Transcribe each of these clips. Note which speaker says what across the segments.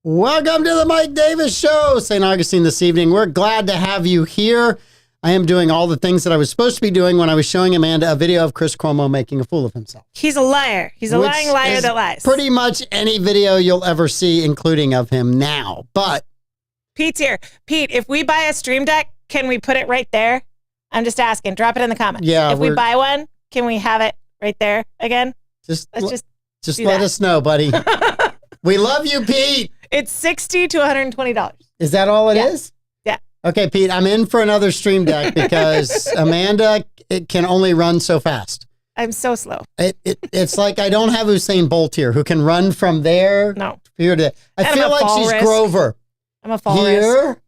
Speaker 1: Welcome to the Mike Davis Show, St. Augustine this evening. We're glad to have you here. I am doing all the things that I was supposed to be doing when I was showing Amanda a video of Chris Cuomo making a fool of himself.
Speaker 2: He's a liar. He's a lying liar that lies.
Speaker 1: Pretty much any video you'll ever see, including of him now. But
Speaker 2: Pete's here. Pete, if we buy a Stream Deck, can we put it right there? I'm just asking. Drop it in the comments.
Speaker 1: Yeah,
Speaker 2: if we buy one, can we have it right there again?
Speaker 1: Just let us know, buddy. We love you, Pete.
Speaker 2: It's $60 to $120.
Speaker 1: Is that all it is?
Speaker 2: Yeah.
Speaker 1: Okay, Pete, I'm in for another Stream Deck because Amanda, it can only run so fast.
Speaker 2: I'm so slow.
Speaker 1: It's like I don't have Usain Bolt here who can run from there here to. I feel like she's
Speaker 2: risk.
Speaker 1: Grover.
Speaker 2: I'm a fall
Speaker 1: Here,
Speaker 2: risk.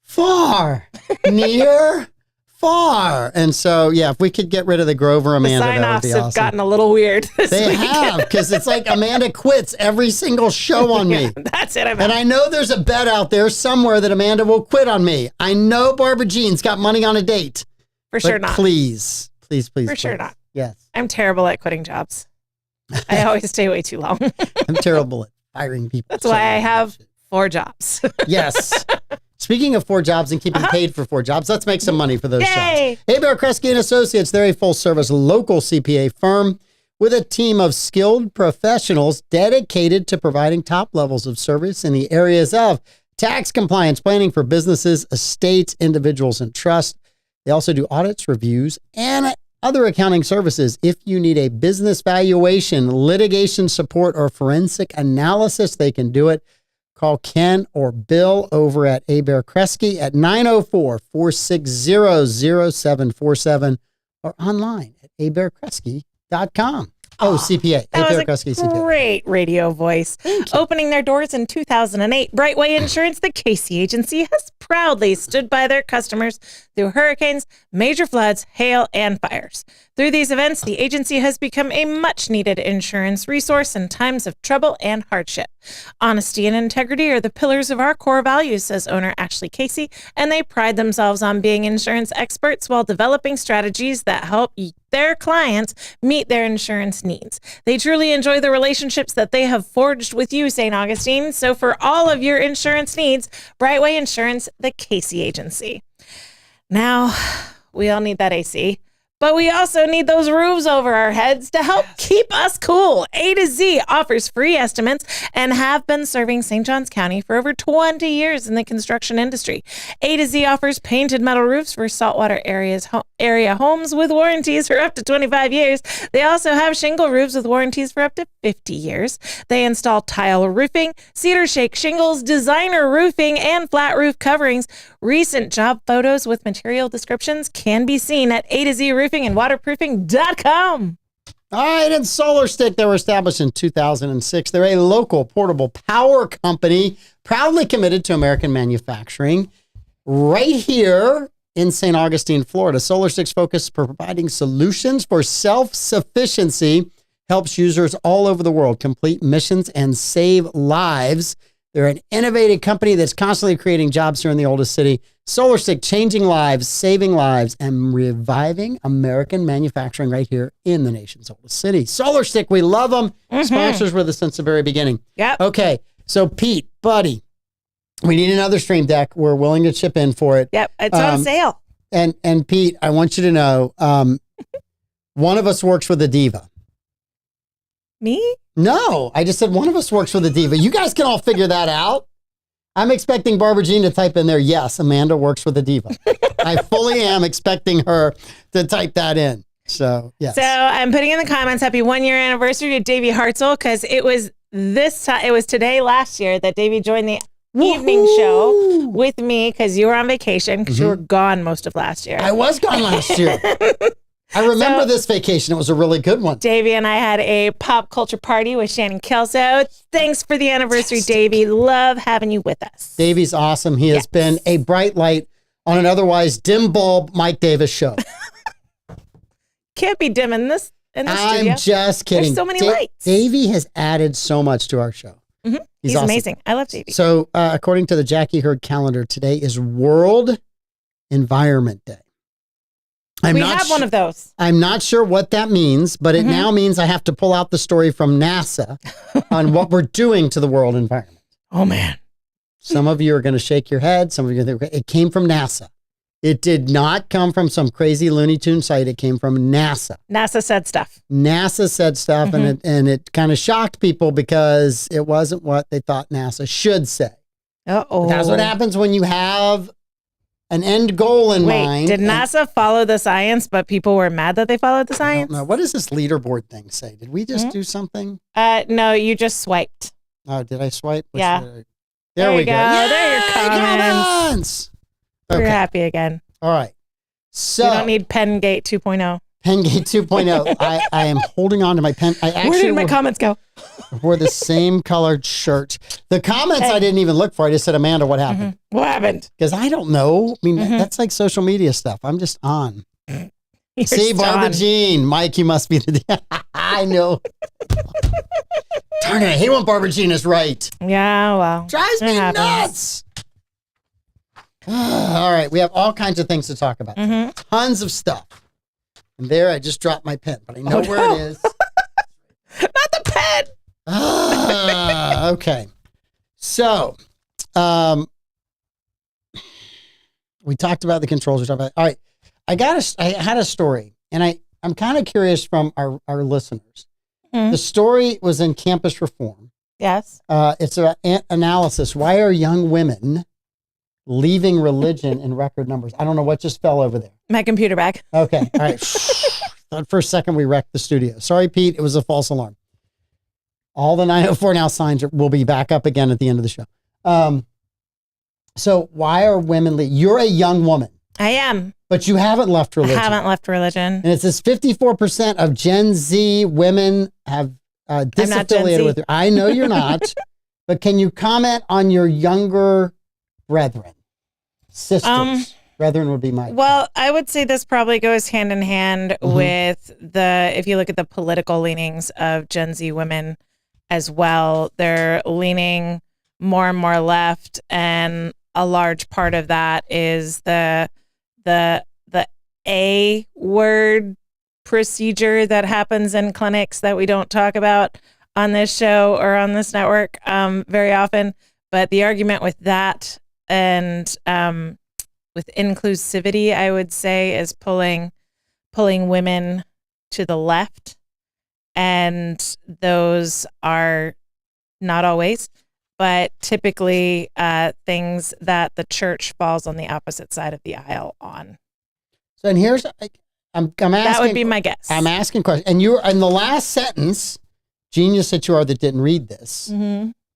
Speaker 1: far, near, far. And so, yeah, if we could get rid of the Grover Amanda, that would
Speaker 2: Sign-offs
Speaker 1: be
Speaker 2: have
Speaker 1: awesome.
Speaker 2: gotten a little weird this
Speaker 1: They
Speaker 2: weekend.
Speaker 1: have, because it's like Amanda quits every single show on me.
Speaker 2: That's it.
Speaker 1: And I know there's a bet out there somewhere that Amanda will quit on me. I know Barbara Jean's got money on a date.
Speaker 2: For sure not.
Speaker 1: Please.
Speaker 2: For sure not.
Speaker 1: Yes.
Speaker 2: I'm terrible at quitting jobs. I always stay way too long.
Speaker 1: I'm terrible at firing people.
Speaker 2: That's why I have 4 jobs.
Speaker 1: Yes. Speaking of 4 jobs and keeping paid for 4 jobs, let's make some money for those jobs. Bear Kresge and Associates, they're a full-service local CPA firm with a team of skilled professionals dedicated to providing top levels of service in the areas of tax compliance, planning for businesses, estates, individuals, and trust. They also do audits, reviews, and other accounting services. If you need a business valuation, litigation support, or forensic analysis, they can do it. Call Ken or Bill over at Bear Kresge at 904-460-0747 or online at abearkresge.com. CPA.
Speaker 2: That was a great radio voice. Opening their doors in 2008, Brightway Insurance, the Casey agency, has proudly stood by their customers through hurricanes, major floods, hail, and fires. Through these events, the agency has become a much-needed insurance resource in times of trouble and hardship. Honesty and integrity are the pillars of our core values, says owner Ashley Casey, and they pride themselves on being insurance experts while developing strategies that help their clients meet their insurance needs. They truly enjoy the relationships that they have forged with you, St. Augustine. So for all of your insurance needs, Brightway Insurance, the Casey agency. Now, we all need that AC. But we also need those roofs over our heads to help keep us cool. A to Z offers free estimates and have been serving St. Johns County for over 20 years in the construction industry. A to Z offers painted metal roofs for saltwater area homes with warranties for up to 25 years. They also have shingle roofs with warranties for up to 50 years. They install tile roofing, cedar shake shingles, designer roofing, and flat roof coverings. Recent job photos with material descriptions can be seen at A to Z Roofing and waterproofing.com.
Speaker 1: All right, and Solar Stick, they were established in 2006. They're a local portable power company proudly committed to American manufacturing right here in St. Augustine, Florida. Solar Stick's focus for providing solutions for self-sufficiency helps users all over the world complete missions and save lives. They're an innovative company that's constantly creating jobs here in the oldest city. Solar Stick, changing lives, saving lives, and reviving American manufacturing right here in the nation's oldest city. Solar Stick, we love them. Sponsors with us since the very beginning.
Speaker 2: Yep.
Speaker 1: Okay, so Pete, buddy, we need another Stream Deck. We're willing to chip in for it.
Speaker 2: Yep, it's on sale.
Speaker 1: And Pete, I want you to know, one of us works with a diva.
Speaker 2: Me?
Speaker 1: No, I just said one of us works with a diva. You guys can all figure that out. I'm expecting Barbara Jean to type in there, yes, Amanda works with a diva. I fully am expecting her to type that in. So, yes.
Speaker 2: So I'm putting in the comments, happy 1-year anniversary to Davey Hartzell, because it was today last year that Davey joined the evening show with me because you were on vacation, because you were gone most of last year.
Speaker 1: I was gone last year. I remember this vacation. It was a really good one.
Speaker 2: Davey and I had a pop culture party with Shannon Kelso. Thanks for the anniversary, Davey. Love having you with us.
Speaker 1: Davey's awesome. He has been a bright light on an otherwise dim bulb Mike Davis show.
Speaker 2: Can't be dim in this studio.
Speaker 1: I'm just kidding.
Speaker 2: There's so many lights.
Speaker 1: Davey has added so much to our show.
Speaker 2: He's
Speaker 1: awesome.
Speaker 2: amazing. I love Davey.
Speaker 1: So according to the Jackie Hurd calendar, today is World Environment Day.
Speaker 2: We have one of those.
Speaker 1: I'm not sure what that means, but it now means I have to pull out the story from NASA on what we're doing to the world environment.
Speaker 2: Oh, man.
Speaker 1: Some of you are going to shake your head. Some of you are going to think, it came from NASA. It did not come from some crazy Looney Tune site. It came from NASA.
Speaker 2: NASA said stuff.
Speaker 1: NASA said stuff, and it kind of shocked people because it wasn't what they thought NASA should say.
Speaker 2: Uh-oh.
Speaker 1: That's what happens when you have an end goal in mind.
Speaker 2: Did NASA follow the science, but people were mad that they followed the science?
Speaker 1: No. What does this leaderboard thing say? Did we just do something?
Speaker 2: No, you just swiped.
Speaker 1: Oh, did I swipe?
Speaker 2: Yeah.
Speaker 1: There we go.
Speaker 2: Yay, there are your comments.
Speaker 1: Okay.
Speaker 2: We're happy again.
Speaker 1: All right. So
Speaker 2: we don't need Pengate 2.0.
Speaker 1: Pengate 2.0. I am holding on to my pen. Where
Speaker 2: did my comments go?
Speaker 1: Wore the same colored shirt. The comments I didn't even look for. I just said, Amanda, what happened?
Speaker 2: What happened?
Speaker 1: Because I don't know. I mean, that's like social media stuff. I'm just on. See, Barbara Jean. Mike, you must be the... I know. Darn it. I hate when Barbara Jean is right.
Speaker 2: Yeah, well.
Speaker 1: Drives me nuts. All right. We have all kinds of things to talk about. Tons of stuff. And there, I just dropped my pen, but I know where it is.
Speaker 2: Not the pen.
Speaker 1: Okay. So, we talked about the controls. We talked about, all right. I had a story, and I'm kind of curious from our listeners. The story was in Campus Reform.
Speaker 2: Yes.
Speaker 1: It's an analysis. Why are young women leaving religion in record numbers? I don't know what just fell over there.
Speaker 2: My computer bag.
Speaker 1: Okay. All right. Thought for a second we wrecked the studio. Sorry, Pete. It was a false alarm. All the 904 Now signs will be back up again at the end of the show. So why are women leaving? You're a young woman.
Speaker 2: I am.
Speaker 1: But you haven't left religion.
Speaker 2: I haven't left religion.
Speaker 1: And it says 54% of Gen Z women have disaffiliated with her. I know you're not. But can you comment on your younger brethren? Sisters. Brethren would be my...
Speaker 2: Well, I would say this probably goes hand in hand with if you look at the political leanings of Gen Z women as well, they're leaning more and more left. And a large part of that is the A word procedure that happens in clinics that we don't talk about on this show or on this network very often. But the argument with that and with inclusivity, I would say, is pulling women to the left. And those are not always, but typically things that the church falls on the opposite side of the aisle on. So,
Speaker 1: and here's, I'm asking.
Speaker 2: That would be my guess.
Speaker 1: I'm asking questions. And you're in the last sentence, genius that you are that didn't read this.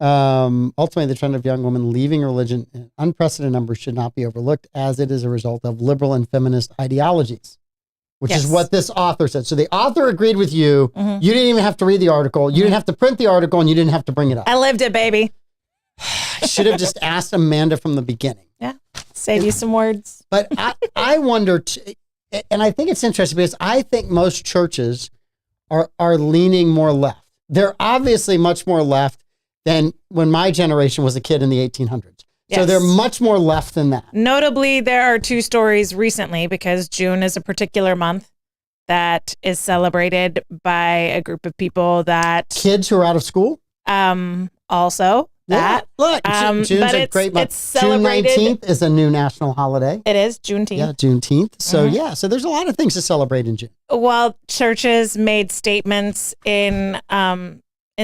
Speaker 1: Ultimately, the trend of young women leaving religion in unprecedented numbers should not be overlooked, as it is a result of liberal and feminist ideologies, which is what this author said. So the author agreed with you. You didn't even have to read the article. You didn't have to print the article, and you didn't have to bring it up.
Speaker 2: I lived it, baby.
Speaker 1: I should have just asked Amanda from the beginning.
Speaker 2: Yeah, save you some words.
Speaker 1: But I wonder, and I think it's interesting because I think most churches are leaning more left. They're obviously much more left than when my generation was a kid in the 1800s. Yes. So they're much more left than that.
Speaker 2: Notably, there are two stories recently because June is a particular month that is celebrated by a group of people that...
Speaker 1: Kids who are out of school?
Speaker 2: Also, that.
Speaker 1: Look, June's a great month.
Speaker 2: It's celebrated.
Speaker 1: June 19th is a new national holiday.
Speaker 2: It is, Juneteenth.
Speaker 1: Yeah, Juneteenth. So so there's a lot of things to celebrate in June.
Speaker 2: Well, churches made statements in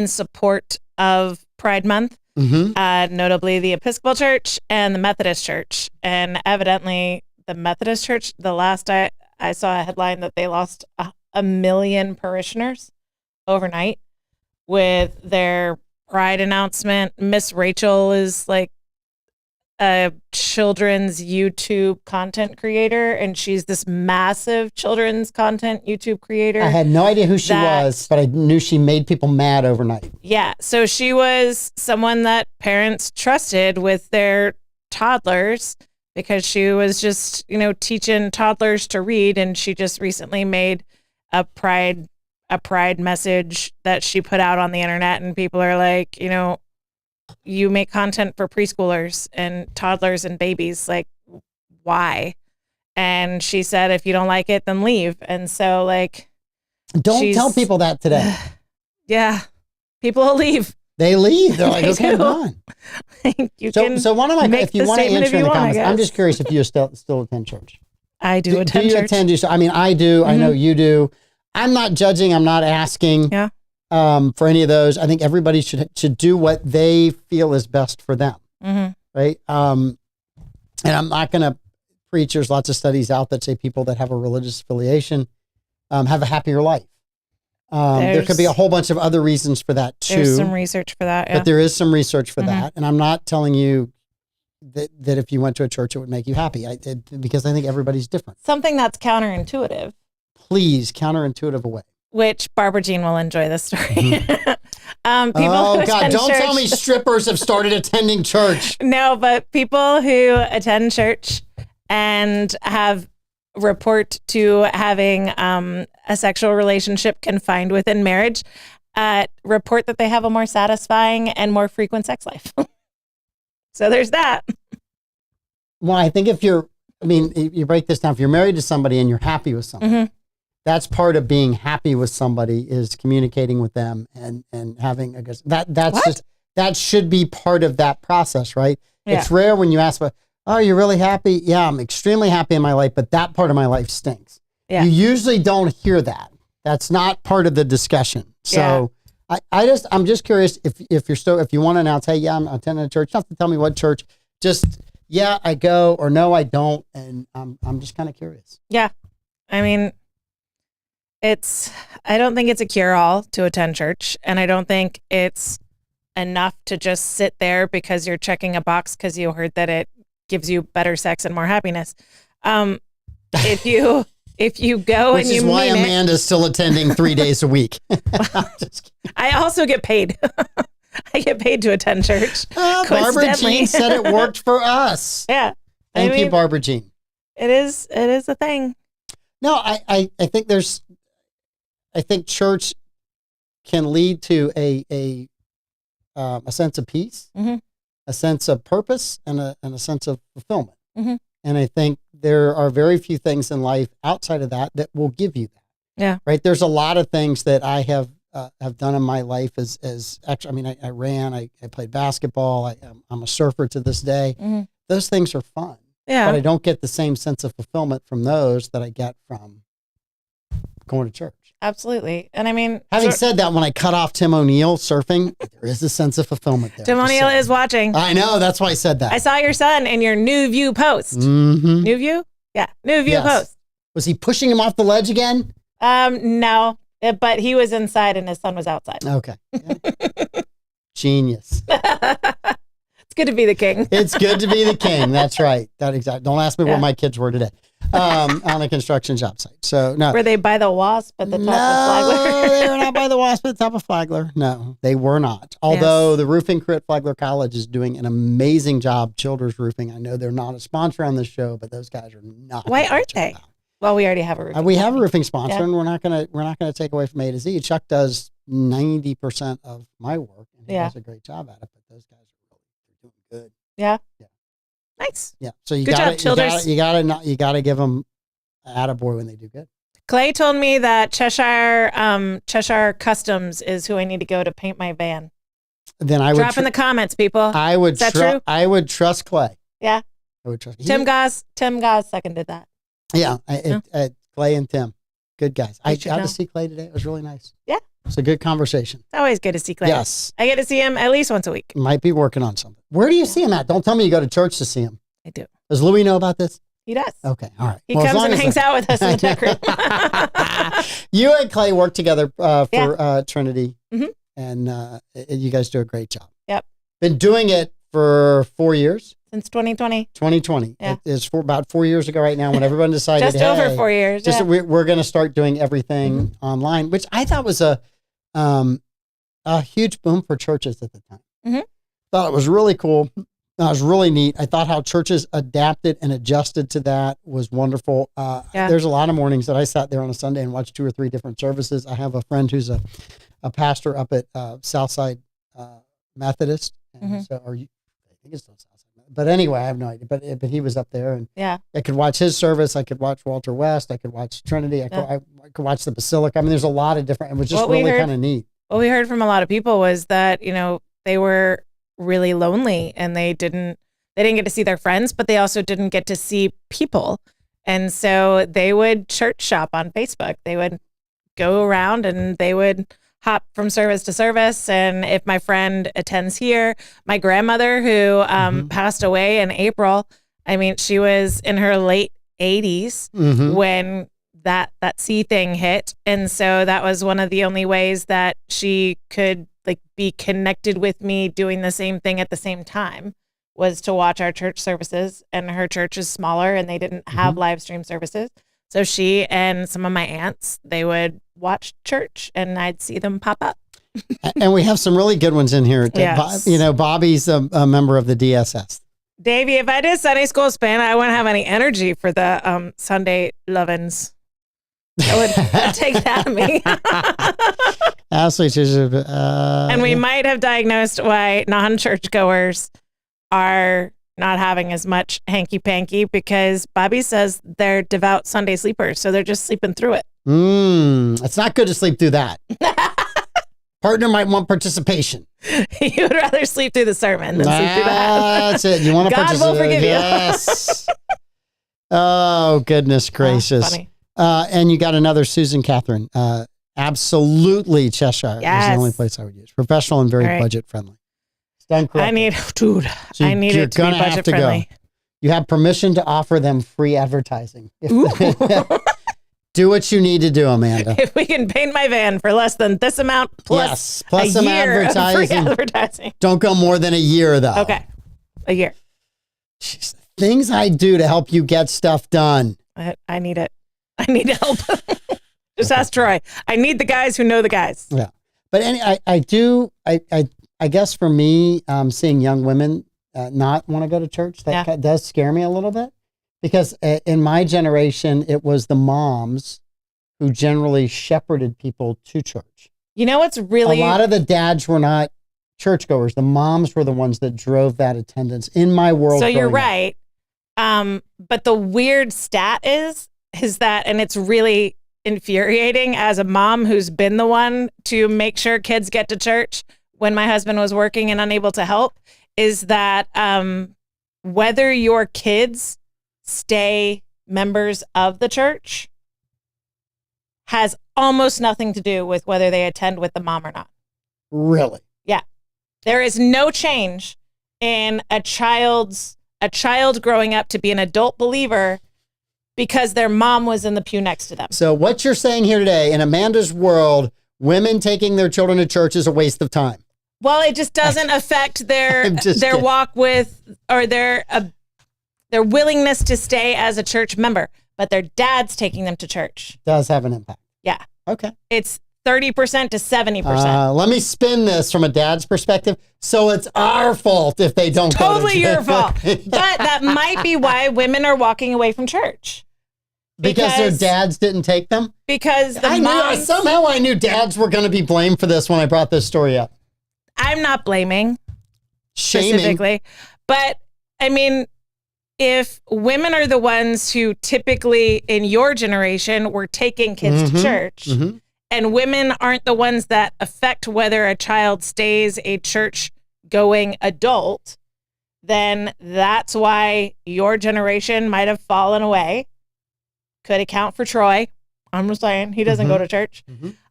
Speaker 2: support of Pride Month, notably the Episcopal Church and the Methodist Church. And evidently, the Methodist Church, the last I saw a headline that they lost 1 million parishioners overnight with their Pride announcement. Miss Rachel is like a children's YouTube content creator, and she's this massive children's content YouTube creator.
Speaker 1: I had no idea who she was, but I knew she made people mad overnight.
Speaker 2: Yeah, so she was someone that parents trusted with their toddlers because she was just, teaching toddlers to read, and she just recently made a pride message that she put out on the internet, and people are like, you make content for preschoolers and toddlers and babies, like, why? And she said, if you don't like it, then leave. And so, don't
Speaker 1: tell people that today.
Speaker 2: Yeah, people will leave.
Speaker 1: They leave. They're like,
Speaker 2: They
Speaker 1: okay, I'm
Speaker 2: do.
Speaker 1: done.
Speaker 2: You can
Speaker 1: So one of my,
Speaker 2: make
Speaker 1: if you
Speaker 2: the
Speaker 1: want to
Speaker 2: statement
Speaker 1: answer
Speaker 2: if
Speaker 1: in
Speaker 2: you
Speaker 1: the
Speaker 2: want, I
Speaker 1: comments, I'm
Speaker 2: guess.
Speaker 1: just curious if you still attend church.
Speaker 2: I do attend
Speaker 1: you
Speaker 2: church.
Speaker 1: attend? I mean, I do. I know you do. I'm not judging. I'm not asking
Speaker 2: Yeah.
Speaker 1: for any of those. I think everybody should do what they feel is best for them. Right. And I'm not going to preach. There's lots of studies out that say people that have a religious affiliation have a happier life. There could be a whole bunch of other reasons for that too.
Speaker 2: There's some research for that. Yeah.
Speaker 1: But there is some research for that. And I'm not telling you that if you went to a church, it would make you happy. Because I think everybody's different.
Speaker 2: Something that's counterintuitive.
Speaker 1: Please, counterintuitive away.
Speaker 2: Which Barbara Jean will enjoy this story.
Speaker 1: Mm-hmm.
Speaker 2: People who
Speaker 1: God,
Speaker 2: attend
Speaker 1: don't
Speaker 2: church,
Speaker 1: tell me strippers have started attending church.
Speaker 2: No, but people who attend church and report to having a sexual relationship confined within marriage report that they have a more satisfying and more frequent sex life. So there's that.
Speaker 1: Well, I think if you break this down, if you're married to somebody and you're happy with somebody, that's part of being happy with somebody is communicating with them and having that should be part of that process, right? Yeah. It's rare when you ask, oh, you're really happy? Yeah, I'm extremely happy in my life, but that part of my life stinks. Yeah. You usually don't hear that. That's not part of the discussion. So I'm just curious if you want to announce, hey, yeah, I'm attending a church. You don't have to tell me what church. Just, yeah, I go, or no, I don't. And I'm just kind of curious.
Speaker 2: Yeah. I mean, I don't think it's a cure-all to attend church. And I don't think it's enough to just sit there because you're checking a box because you heard that it gives you better sex and more happiness. If you go
Speaker 1: Which
Speaker 2: and you
Speaker 1: is why Amanda's still attending 3 days a week.
Speaker 2: I also get paid. I get paid to attend church.
Speaker 1: Barbara Jean said it worked for us.
Speaker 2: Yeah.
Speaker 1: Thank you, Barbara Jean.
Speaker 2: It is a thing.
Speaker 1: No, I think church can lead to a sense of peace, a sense of purpose, and a sense of fulfillment. And I think there are very few things in life outside of that will give you that.
Speaker 2: Yeah.
Speaker 1: Right. There's a lot of things that I have done in my life as actually, I mean, I ran, I played basketball. I'm a surfer to this day. Those things are fun. Yeah. But I don't get the same sense of fulfillment from those that I get from going to church.
Speaker 2: Absolutely. And I mean,
Speaker 1: having said that, when I cut off Tim O'Neill surfing, there is a sense of fulfillment there.
Speaker 2: Tim O'Neill is watching.
Speaker 1: I know. That's why I said that.
Speaker 2: I saw your son in your New View post. New View? Yeah. New View post.
Speaker 1: Was he pushing him off the ledge again?
Speaker 2: No, but he was inside and his son was outside.
Speaker 1: Okay. Yeah. Genius.
Speaker 2: It's good to be the king.
Speaker 1: It's good to be the king. That's right. Don't ask me where my kids were today. On a construction job site. So no.
Speaker 2: Were they by the Wasp at the top of Flagler?
Speaker 1: No, they were not by the Wasp at the top of Flagler. No, they were not. Although the roofing crew at Flagler College is doing an amazing job. Childers Roofing. I know they're not a sponsor on this show, but those guys are not.
Speaker 2: Why aren't they? Well, we already have a roofing.
Speaker 1: We have a roofing sponsor, and we're not gonna take away from A to Z. Chuck does 90% of my work, and he does a great job at it. But those guys are really doing good.
Speaker 2: Yeah. Yeah. Nice.
Speaker 1: Yeah. So you gotta give them an attaboy when they do good.
Speaker 2: Clay told me that Cheshire Customs is who I need to go to paint my van.
Speaker 1: Then I would
Speaker 2: drop in the comments, people.
Speaker 1: Is that true? I would trust Clay.
Speaker 2: Yeah.
Speaker 1: I would trust
Speaker 2: Tim Goss seconded that.
Speaker 1: Yeah. Clay and Tim, good guys. I got to see Clay today. It was really nice.
Speaker 2: Yeah.
Speaker 1: It's a good conversation.
Speaker 2: It's always good to see Clay.
Speaker 1: Yes.
Speaker 2: I get to see him at least once a week.
Speaker 1: Might be working on something. Where do you see him at? Don't tell me you go to church to see him.
Speaker 2: I do.
Speaker 1: Does Louis know about this?
Speaker 2: He does.
Speaker 1: Okay. All right.
Speaker 2: He comes and hangs out with us in the tech room.
Speaker 1: You and Clay work together for Trinity, and you guys do a great job.
Speaker 2: Yep.
Speaker 1: Been doing it for 4 years.
Speaker 2: Since 2020.
Speaker 1: 2020. Yeah. It's for about 4 years ago right now when everyone decided,
Speaker 2: just over 4 years.
Speaker 1: We're going to start doing everything online, which I thought was a huge boom for churches at the time. Thought it was really cool. It was really neat. I thought how churches adapted and adjusted to that was wonderful. There's a lot of mornings that I sat there on a Sunday and watched 2 or 3 different services. I have a friend who's a pastor up at Southside Methodist. And so, I think it's still Southside. But anyway, I have no idea. But he was up there, and I could watch his service. I could watch Walter West. I could watch Trinity. I could watch the Basilica. I mean, there's a lot of different. It was just really kind of neat.
Speaker 2: What we heard from a lot of people was that they were really lonely and they didn't get to see their friends, but they also didn't get to see people. And so they would church shop on Facebook. They would go around and they would hop from service to service. And if my friend attends here, my grandmother who passed away in April, I mean, she was in her late 80s when that C thing hit. And so that was one of the only ways that she could like be connected with me doing the same thing at the same time, was to watch our church services. And her church is smaller and they didn't have live stream services. So she and some of my aunts, they would watch church and I'd see them pop up.
Speaker 1: And we have some really good ones in here.
Speaker 2: Yes.
Speaker 1: You know, Bobby's a member of the DSS.
Speaker 2: Davey, if I did Sunday school Span, I wouldn't have any energy for the Sunday lovin's. I would take that of me.
Speaker 1: Ashley,
Speaker 2: and we might have diagnosed why non-churchgoers are not having as much hanky-panky, because Bobby says they're devout Sunday sleepers, so they're just sleeping through it.
Speaker 1: It's not good to sleep through that. Partner might want participation.
Speaker 2: You would rather sleep through the sermon than sleep through that.
Speaker 1: That's it. You want to
Speaker 2: God will forgive you.
Speaker 1: Yes. Oh, goodness gracious.
Speaker 2: Funny.
Speaker 1: And you got another Susan Catherine. Absolutely Cheshire is the only place I would use. Professional and very budget friendly. It's done correctly.
Speaker 2: I need it to be budget friendly.
Speaker 1: You have permission to offer them free advertising. Do what you need to do, Amanda.
Speaker 2: If we can paint my van for less than this amount plus
Speaker 1: plus
Speaker 2: a
Speaker 1: some
Speaker 2: year
Speaker 1: advertising.
Speaker 2: of free advertising.
Speaker 1: Don't go more than a year, though.
Speaker 2: Okay. A year.
Speaker 1: Jeez, things I do to help you get stuff done.
Speaker 2: I need it. I need help. Just ask Troy. I need the guys who know the guys.
Speaker 1: Yeah. But I guess for me, seeing young women not want to go to church, that does scare me a little bit. Because in my generation, it was the moms who generally shepherded people to church.
Speaker 2: You know what's really...
Speaker 1: A lot of the dads were not churchgoers. The moms were the ones that drove that attendance in my world.
Speaker 2: So you're right. But the weird stat is that, and it's really infuriating as a mom who's been the one to make sure kids get to church when my husband was working and unable to help, is that whether your kids stay members of the church has almost nothing to do with whether they attend with the mom or not.
Speaker 1: Really?
Speaker 2: Yeah. There is no change in a child growing up to be an adult believer because their mom was in the pew next to them.
Speaker 1: So what you're saying here today, in Amanda's world, women taking their children to church is a waste of time.
Speaker 2: Well, it just doesn't affect their walk with, or their willingness to stay as a church member, but their dad's taking them to church.
Speaker 1: Does have an impact.
Speaker 2: Yeah.
Speaker 1: Okay.
Speaker 2: It's 30% to 70%.
Speaker 1: Let me spin this from a dad's perspective. So it's our fault if they don't go to church.
Speaker 2: Totally your fault. But that might be why women are walking away from church.
Speaker 1: Because their dads didn't take them?
Speaker 2: Because
Speaker 1: somehow I knew dads were going to be blamed for this when I brought this story up.
Speaker 2: I'm not blaming.
Speaker 1: Shaming.
Speaker 2: Specifically. But, I mean, if women are the ones who typically in your generation were taking kids to church, and women aren't the ones that affect whether a child stays a church-going adult, then that's why your generation might have fallen away. Could account for Troy. I'm just saying, he doesn't go to church.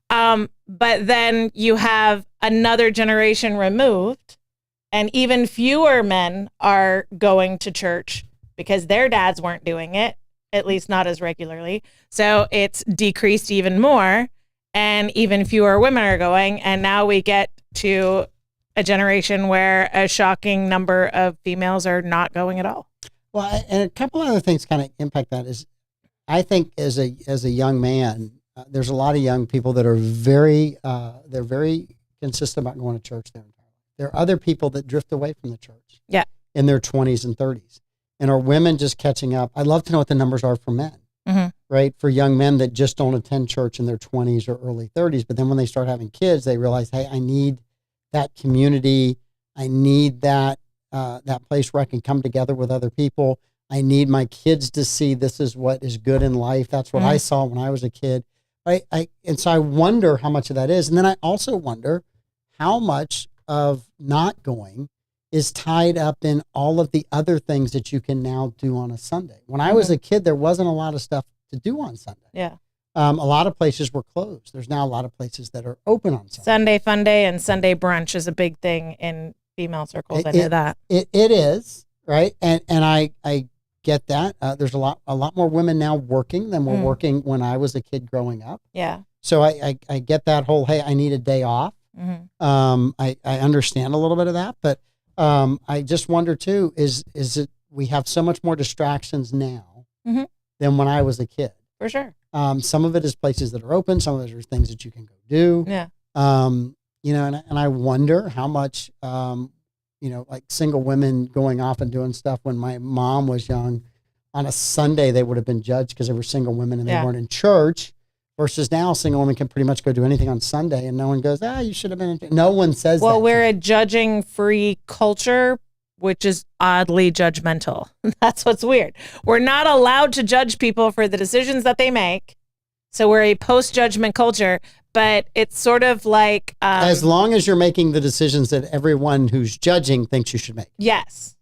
Speaker 2: But then you have another generation removed, and even fewer men are going to church because their dads weren't doing it, at least not as regularly. So it's decreased even more, and even fewer women are going. And now we get to a generation where a shocking number of females are not going at all.
Speaker 1: Well, and a couple other things kind of impact that is, I think as a young man, there's a lot of young people that are very consistent about going to church their entire life. There are other people that drift away from the church in their 20s and 30s. And are women just catching up? I'd love to know what the numbers are for men, right? For young men that just don't attend church in their 20s or early 30s. But then when they start having kids, they realize, hey, I need that community. I need that place where I can come together with other people. I need my kids to see this is what is good in life. That's what I saw when I was a kid. And so I wonder how much of that is. And then I also wonder how much of not going is tied up in all of the other things that you can now do on a Sunday. When I was a kid, there wasn't a lot of stuff to do on Sunday.
Speaker 2: Yeah.
Speaker 1: A lot of places were closed. There's now a lot of places that are open on Sunday.
Speaker 2: Sunday fun day and Sunday brunch is a big thing in female circles. I know that.
Speaker 1: It is, right? And I get that. There's a lot more women now working than were working when I was a kid growing up.
Speaker 2: Yeah.
Speaker 1: So I get that whole, hey, I need a day off. I understand a little bit of that, but I just wonder too, is it, we have so much more distractions now than when I was a kid.
Speaker 2: For sure.
Speaker 1: Some of it is places that are open. Some of it are things that you can go do.
Speaker 2: Yeah.
Speaker 1: You know, and I wonder how much, you know, like single women going off and doing stuff when my mom was young on a Sunday, they would have been judged because they were single women and they weren't in church, versus now single women can pretty much go do anything on Sunday and no one goes, you should have been. No one says that.
Speaker 2: Well, we're a judging free culture, which is oddly judgmental. That's what's weird. We're not allowed to judge people for the decisions that they make. So we're a post-judgment culture, but it's sort of like...
Speaker 1: as long as you're making the decisions that everyone who's judging thinks you should make.
Speaker 2: Yes.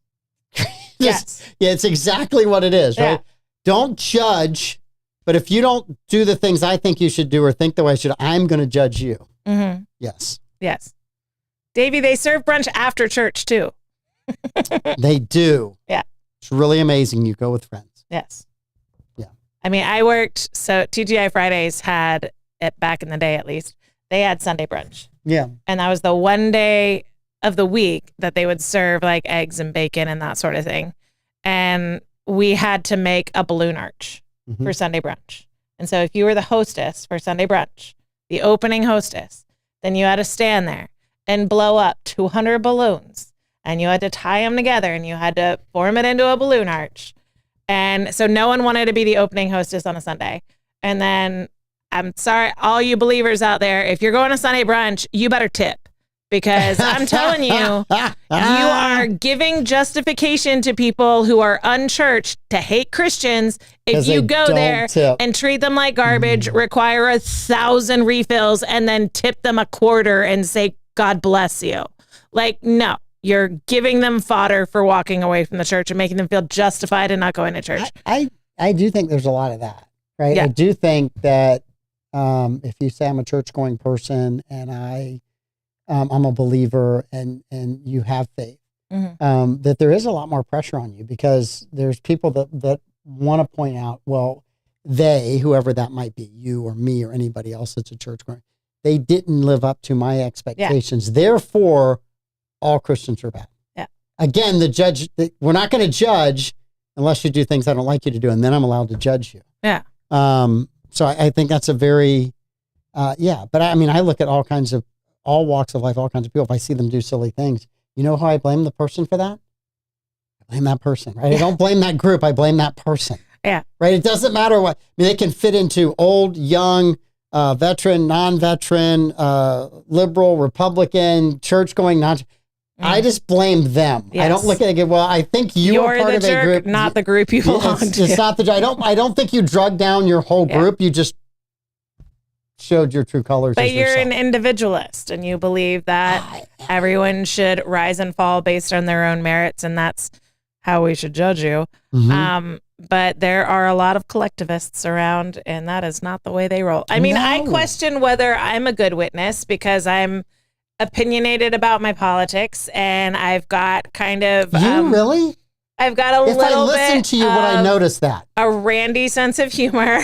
Speaker 2: Yes.
Speaker 1: Yeah, it's exactly what it is, right?
Speaker 2: Yeah.
Speaker 1: Don't judge, but if you don't do the things I think you should do or think the way I should, I'm going to judge you. Yes.
Speaker 2: Yes. Davey, they serve brunch after church, too.
Speaker 1: They do.
Speaker 2: Yeah.
Speaker 1: It's really amazing. You go with friends.
Speaker 2: Yes.
Speaker 1: Yeah.
Speaker 2: I mean, I worked, so TGI Fridays had, it back in the day at least, they had Sunday brunch.
Speaker 1: Yeah.
Speaker 2: And that was the one day of the week that they would serve like eggs and bacon and that sort of thing. And we had to make a balloon arch for Sunday brunch. And so if you were the hostess for Sunday brunch, the opening hostess, then you had to stand there and blow up 200 balloons. And you had to tie them together and you had to form it into a balloon arch. And so no one wanted to be the opening hostess on a Sunday. And then, I'm sorry, all you believers out there, if you're going to Sunday brunch, you better tip. Because I'm telling you, you are giving justification to people who are unchurched to hate Christians if you go there and treat them like garbage, require 1,000 refills, and then tip them a quarter and say, God bless you. Like, no. You're giving them fodder for walking away from the church and making them feel justified in not going to church.
Speaker 1: I do think there's a lot of that, right?
Speaker 2: Yeah.
Speaker 1: I do think that if you say I'm a church-going person and I'm a believer and you have faith, that there is a lot more pressure on you because there's people that want to point out, well, they, whoever that might be, you or me or anybody else that's a church-going, they didn't live up to my expectations. Therefore, all Christians are bad.
Speaker 2: Yeah.
Speaker 1: Again, we're not going to judge unless you do things I don't like you to do, and then I'm allowed to judge you.
Speaker 2: Yeah.
Speaker 1: So I think that's a very, but I mean, I look at all walks of life, all kinds of people. If I see them do silly things, you know how I blame the person for that? I blame that person, right? I don't blame that group. I blame that person.
Speaker 2: Yeah.
Speaker 1: Right. It doesn't matter what, I mean, they can fit into old, young, veteran, non-veteran, liberal, Republican, church-going, not. I just blame them.
Speaker 2: Yes.
Speaker 1: I don't look at it. Well, I think you're part
Speaker 2: the
Speaker 1: of
Speaker 2: jerk,
Speaker 1: a group,
Speaker 2: not the group you belong to.
Speaker 1: It's not the. I don't think you drug down your whole group. You just showed your true colors.
Speaker 2: But you're an individualist, and you believe that everyone should rise and fall based on their own merits, and that's how we should judge you. But there are a lot of collectivists around, and that is not the way they roll. I mean, I question whether I'm a good witness because I'm opinionated about my politics, and I've got kind of
Speaker 1: really.
Speaker 2: I've got a little bit. If I listen
Speaker 1: to you, would I notice that
Speaker 2: a randy sense of humor,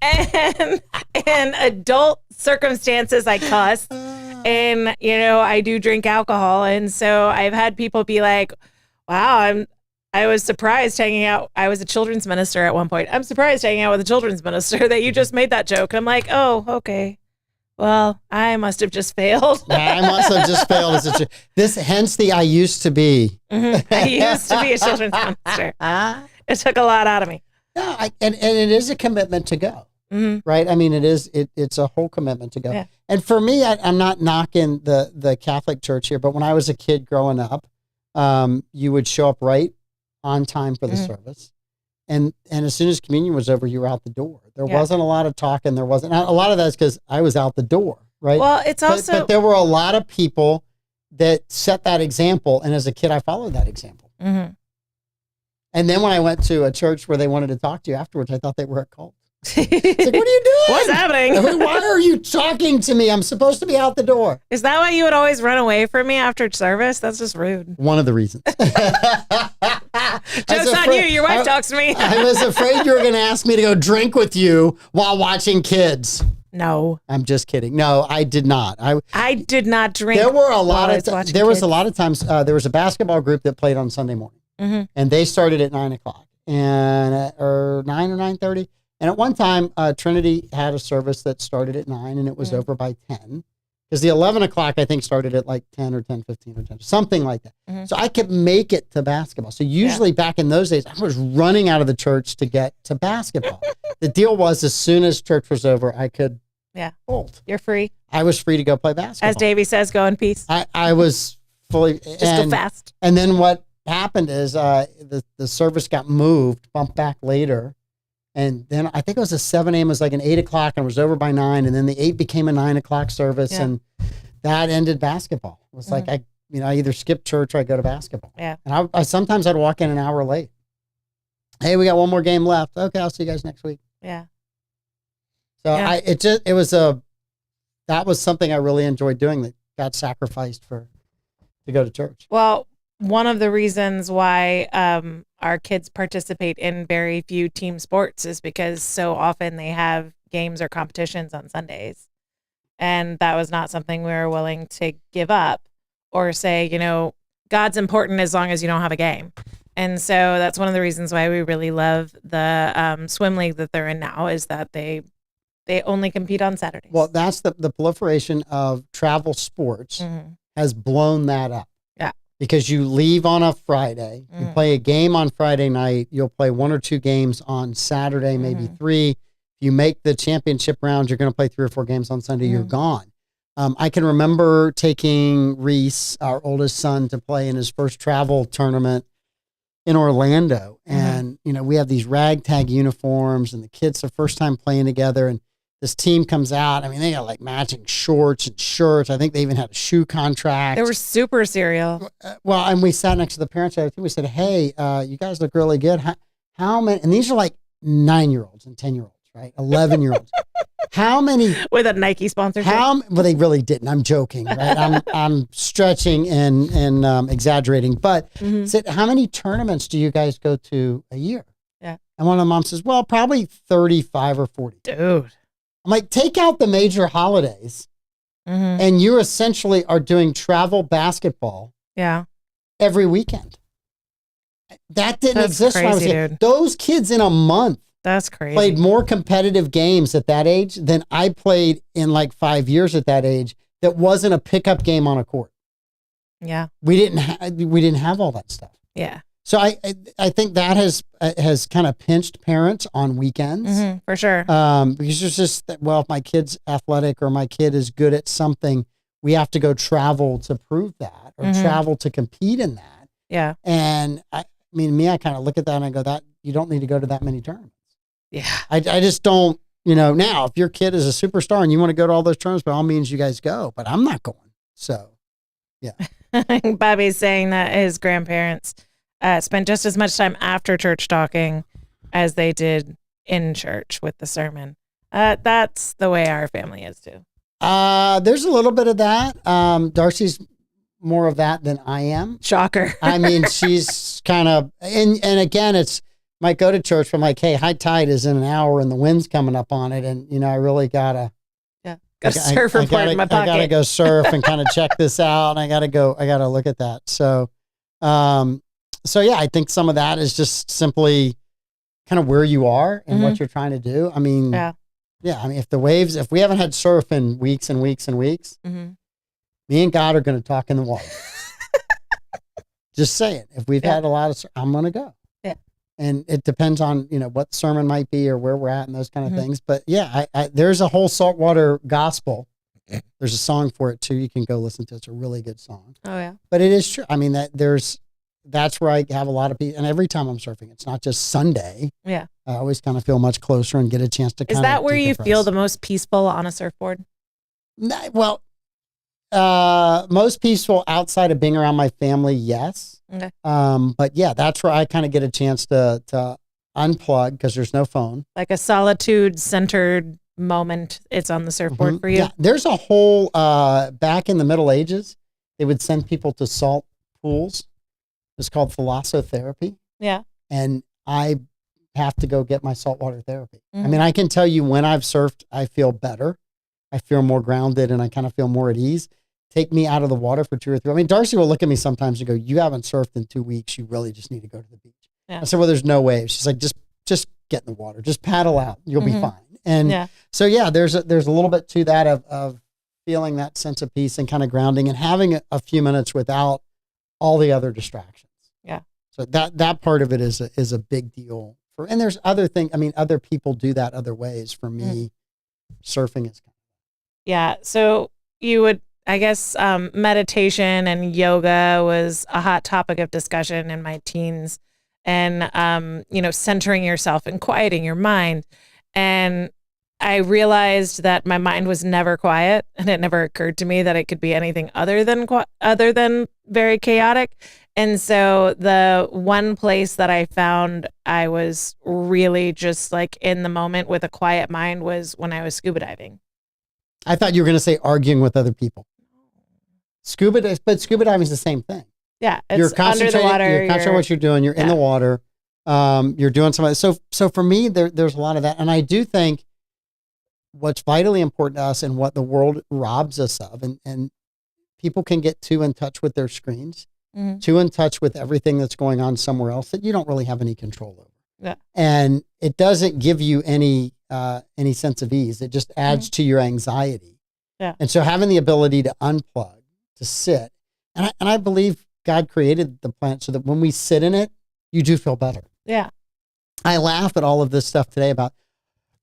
Speaker 2: and in adult circumstances, I cuss, and I do drink alcohol, and so I've had people be like, "Wow, I was surprised hanging out. I was a children's minister at one point. I'm surprised hanging out with a children's minister that you just made that joke." I'm like, "Oh, okay. Well, I must have just failed."
Speaker 1: I must have just failed hence the I used to be.
Speaker 2: I used to be a children's minister. It took a lot out of me.
Speaker 1: Yeah, and it is a commitment to go, right? I mean, it's a whole commitment to go.
Speaker 2: Yeah.
Speaker 1: And for me, I'm not knocking the Catholic Church here, but when I was a kid growing up, you would show up right on time for the service. And as soon as communion was over, you were out the door. There wasn't a lot of talking. There wasn't a lot of that's because I was out the door, right?
Speaker 2: Well, it's also,
Speaker 1: but there were a lot of people that set that example. And as a kid, I followed that example.
Speaker 2: Mm-hmm.
Speaker 1: And then when I went to a church where they wanted to talk to you afterwards, I thought they were a cult. It's like, what are you doing?
Speaker 2: What's happening?
Speaker 1: I mean, why are you talking to me? I'm supposed to be out the door.
Speaker 2: Is that why you would always run away from me after service? That's just rude.
Speaker 1: One of the reasons.
Speaker 2: Joke's on you. Your wife talks to me.
Speaker 1: I was afraid you were going to ask me to go drink with you while watching kids.
Speaker 2: No,
Speaker 1: I'm just kidding. No, I did not.
Speaker 2: I did not drink.
Speaker 1: There were a lot of
Speaker 2: there
Speaker 1: was a lot of times. There was a basketball group that played on Sunday morning, and they started at 9:00 and or 9 or 9:30. And at one time, Trinity had a service that started at 9 and it was over by 10. Because the 11 o'clock, I think, started at like 10 or 10:15 or 10, something like that. So I could make it to basketball. So usually back in those days, I was running out of the church to get to basketball. The deal was as soon as church was over, I could bolt.
Speaker 2: You're free.
Speaker 1: I was free to go play basketball.
Speaker 2: As Davey says, go in peace.
Speaker 1: I was fully.
Speaker 2: Just go fast.
Speaker 1: And then what happened is the service got moved, bumped back later. And then I think it was a 7 a.m. It was like an 8 o'clock and it was over by 9. And then the 8 became a 9 o'clock service. And that ended basketball. It was like, I either skip church or I go to basketball.
Speaker 2: Yeah.
Speaker 1: And I sometimes I'd walk in an hour late. Hey, we got one more game left. Okay, I'll see you guys next week.
Speaker 2: Yeah.
Speaker 1: So that was something I really enjoyed doing that got sacrificed to go to church.
Speaker 2: Well, one of the reasons why our kids participate in very few team sports is because so often they have games or competitions on Sundays. And that was not something we were willing to give up or say, God's important as long as you don't have a game. And so that's one of the reasons why we really love the swim league that they're in now is that they only compete on Saturdays.
Speaker 1: Well, that's the proliferation of travel sports has blown that up.
Speaker 2: Yeah.
Speaker 1: Because you leave on a Friday, you play a game on Friday night, you'll play 1 or 2 games on Saturday, maybe 3. If you make the championship round, you're going to play 3 or 4 games on Sunday, you're gone. I can remember taking Reese, our oldest son, to play in his first travel tournament in Orlando. And, we have these ragtag uniforms and the kids, their first time playing together. And this team comes out. I mean, they got like matching shorts and shirts. I think they even had a shoe contract.
Speaker 2: They were super serial.
Speaker 1: Well, and we sat next to the parents. I think we said, hey, you guys look really good. How many? And these are like 9-year-olds and 10-year-olds, right? 11-year-olds. How many?
Speaker 2: With a Nike sponsorship?
Speaker 1: Well, they really didn't. I'm joking, right? I'm stretching and exaggerating. But said, how many tournaments do you guys go to a year?
Speaker 2: Yeah.
Speaker 1: And one of the moms says, well, probably 35 or 40.
Speaker 2: Dude.
Speaker 1: I'm like, take out the major holidays, and you essentially are doing travel basketball every weekend. That didn't exist when I was a kid. Those kids in a month played more competitive games at that age than I played in like 5 years at that age that wasn't a pickup game on a court.
Speaker 2: Yeah.
Speaker 1: We didn't have all that stuff.
Speaker 2: Yeah.
Speaker 1: So I think that has kind of pinched parents on weekends
Speaker 2: for sure.
Speaker 1: Because it's just that, well, if my kid's athletic or my kid is good at something, we have to go travel to prove that or travel to compete in that.
Speaker 2: Yeah.
Speaker 1: And I kind of look at that and I go, that you don't need to go to that many tournaments.
Speaker 2: Yeah.
Speaker 1: I just don't, now if your kid is a superstar and you want to go to all those tournaments, by all means you guys go, but I'm not going. So, yeah.
Speaker 2: Bobby's saying that his grandparents spent just as much time after church talking as they did in church with the sermon. That's the way our family is too.
Speaker 1: There's a little bit of that. Darcy's more of that than I am.
Speaker 2: Shocker.
Speaker 1: I mean, she's kind of, and again, it's might go to church, but I'm like, hey, high tide is in an hour and the wind's coming up on it. And, I really gotta
Speaker 2: surf report in my pocket.
Speaker 1: I gotta go surf and kind of check this out. And I gotta look at that. So yeah, I think some of that is just simply kind of where you are and what you're trying to do. I mean, if we haven't had surf in weeks and weeks and weeks, me and God are going to talk in the water. Just saying, if we've had a lot of, I'm going to go.
Speaker 2: Yeah.
Speaker 1: And it depends on, what the sermon might be or where we're at and those kind of things. But yeah, there's a whole saltwater gospel. There's a song for it too. You can go listen to it. It's a really good song.
Speaker 2: Oh yeah.
Speaker 1: But it is true. I mean, that's where I have a lot of people. And every time I'm surfing, it's not just Sunday.
Speaker 2: Yeah.
Speaker 1: I always kind of feel much closer and get a chance to
Speaker 2: Is that where you feel the most peaceful on a surfboard?
Speaker 1: Well, Most peaceful outside of being around my family, yes.
Speaker 2: Okay.
Speaker 1: But yeah, that's where I kind of get a chance to unplug because there's no phone.
Speaker 2: Like a solitude-centered moment. It's on the surfboard for you.
Speaker 1: Yeah, there's a whole back in the Middle Ages, they would send people to salt pools. It's called philosotherapeutics.
Speaker 2: Yeah.
Speaker 1: And I have to go get my saltwater therapy. I mean, I can tell you when I've surfed, I feel better. I feel more grounded and I kind of feel more at ease. Take me out of the water for 2 or 3. I mean, Darcy will look at me sometimes and go, "You haven't surfed in 2 weeks. You really just need to go to the beach."
Speaker 2: Yeah.
Speaker 1: I said, "Well, there's no way." She's like, just get in the water. Just paddle out. You'll be fine. And so, yeah, there's a little bit to that of feeling that sense of peace and kind of grounding and having a few minutes without all the other distractions.
Speaker 2: Yeah.
Speaker 1: So that part of it is a big deal. And there's other things. I mean, other people do that other ways. For me, surfing is kind of.
Speaker 2: Yeah. So you would, I guess, meditation and yoga was a hot topic of discussion in my teens, and centering yourself and quieting your mind. And I realized that my mind was never quiet, and it never occurred to me that it could be anything other than very chaotic. And so the one place that I found I was really just like in the moment with a quiet mind was when I was scuba diving.
Speaker 1: I thought you were going to say arguing with other people. But scuba diving is the same thing.
Speaker 2: Yeah, it's
Speaker 1: you're
Speaker 2: under the water.
Speaker 1: You're concentrating on what you're doing. You're in the water. You're doing something. So for me, there's a lot of that, and I do think what's vitally important to us and what the world robs us of, and people can get too in touch with their screens, too in touch with everything that's going on somewhere else that you don't really have any control over. Yeah, and it doesn't give you any sense of ease. It just adds to your anxiety. Yeah, and so having the ability to unplug, to sit, and I believe God created the planet so that when we sit in it, you do feel better.
Speaker 2: Yeah.
Speaker 1: I laugh at all of this stuff today about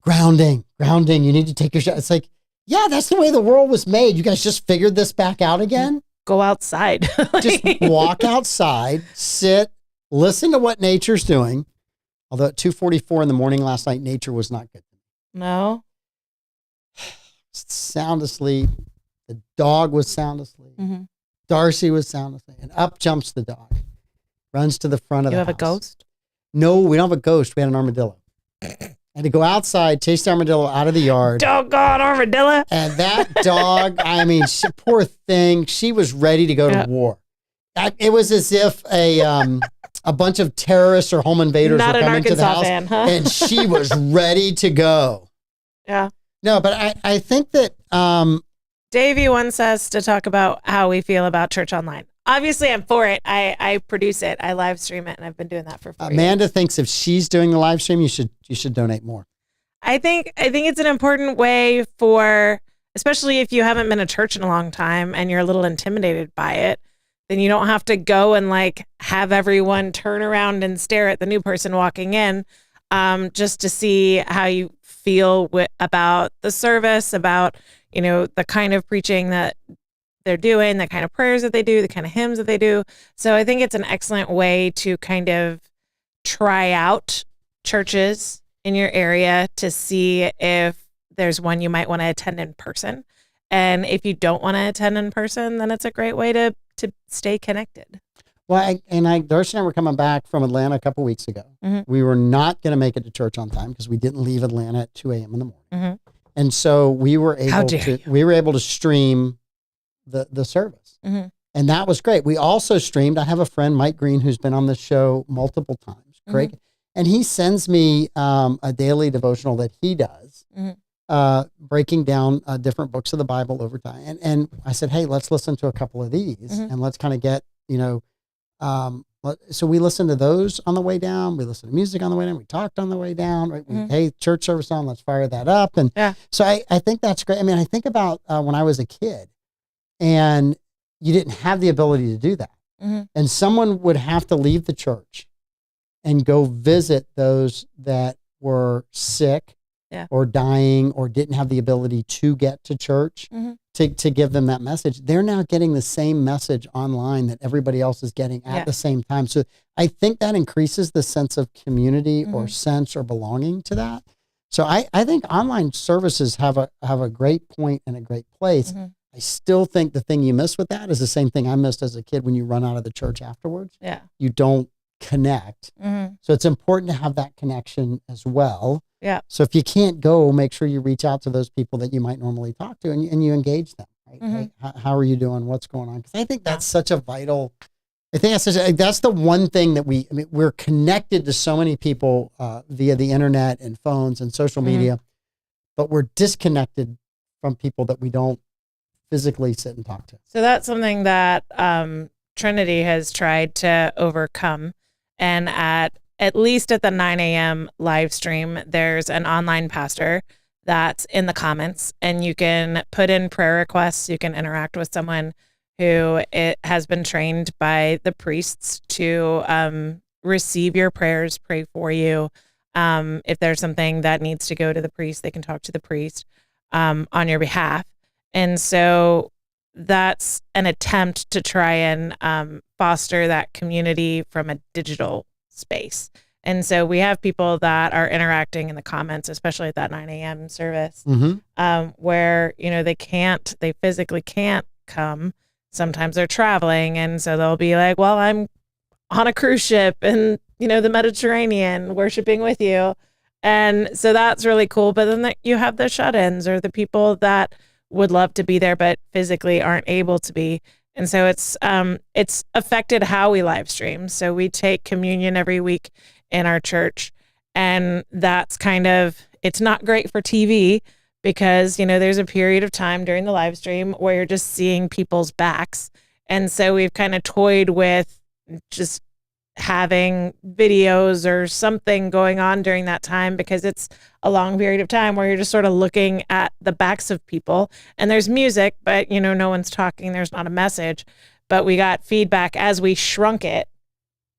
Speaker 1: grounding. You need to take your shot. It's like, yeah, that's the way the world was made. You guys just figured this back out again.
Speaker 2: Go outside.
Speaker 1: Just walk outside, sit, listen to what nature's doing. Although at 2:44 in the morning last night, nature was not good.
Speaker 2: No.
Speaker 1: Sound asleep. The dog was sound asleep. Darcy was sound asleep. And up jumps the dog. Runs to the front of the house.
Speaker 2: You have a ghost?
Speaker 1: No, we don't have a ghost. We had an armadillo. I had to go outside, chase the armadillo out of the yard.
Speaker 2: Doggone armadillo.
Speaker 1: And that dog, I mean, poor thing, she was ready to go to war. It was as if a bunch of terrorists or home invaders were coming to the house.
Speaker 2: Fan, huh?
Speaker 1: And she was ready to go.
Speaker 2: Yeah.
Speaker 1: No, but I think that...
Speaker 2: Davey wants us to talk about how we feel about church online. Obviously, I'm for it. I produce it. I live stream it, and I've been doing that for 4 years.
Speaker 1: Amanda thinks if she's doing the live stream, you should donate more.
Speaker 2: I think it's an important way for, especially if you haven't been to church in a long time and you're a little intimidated by it, then you don't have to go and like have everyone turn around and stare at the new person walking in, just to see how you feel about the service, about the kind of preaching that they're doing, the kind of prayers that they do, the kind of hymns that they do. So I think it's an excellent way to kind of try out churches in your area to see if there's one you might want to attend in person. And if you don't want to attend in person, then it's a great way to stay connected.
Speaker 1: Well, Darcy and I were coming back from Atlanta a couple weeks ago. We were not going to make it to church on time because we didn't leave Atlanta at 2 a.m. in the morning. And so we were able to stream the service. And that was great. We also streamed. I have a friend, Mike Green, who's been on this show multiple times. Great. And he sends me a daily devotional that he does, breaking down different books of the Bible over time. And I said, hey, let's listen to a couple of these and let's kind of get, so we listened to those on the way down. We listened to music on the way down. We talked on the way down. Right? Hey, church service on, let's fire that up. And so I think that's great. I mean, I think about when I was a kid and you didn't have the ability to do that. And someone would have to leave the church and go visit those that were sick or dying or didn't have the ability to get to church to give them that message. They're now getting the same message online that everybody else is getting at the same time. So I think that increases the sense of community or sense or belonging to that. So I think online services have a great point and a great place. I still think the thing you miss with that is the same thing I missed as a kid when you run out of the church afterwards.
Speaker 2: Yeah.
Speaker 1: You don't connect. So it's important to have that connection as well.
Speaker 2: Yeah.
Speaker 1: So if you can't go, make sure you reach out to those people that you might normally talk to and you engage them. Right? Hey, how are you doing? What's going on? Because I think that's such a vital. I think that's the one thing that we're connected to so many people via the internet and phones and social media, but we're disconnected from people that we don't physically sit and talk to.
Speaker 2: So that's something that Trinity has tried to overcome. And at least at the 9 a.m. live stream, there's an online pastor that's in the comments, and you can put in prayer requests. You can interact with someone who has been trained by the priests to receive your prayers, pray for you. If there's something that needs to go to the priest, they can talk to the priest on your behalf. And so that's an attempt to try and foster that community from a digital space. And so we have people that are interacting in the comments, especially at that 9 a.m. service, where, they physically can't come. Sometimes they're traveling. And so they'll be like, well, I'm on a cruise ship in, the Mediterranean worshiping with you. And so that's really cool. But then you have the shut-ins or the people that would love to be there, but physically aren't able to be. And so it's affected how we live stream. So we take communion every week in our church, and that's it's not great for TV because, there's a period of time during the live stream where you're just seeing people's backs. And so we've kind of toyed with just having videos or something going on during that time, because it's a long period of time where you're just sort of looking at the backs of people, and there's music, but no one's talking. There's not a message, but we got feedback as we shrunk it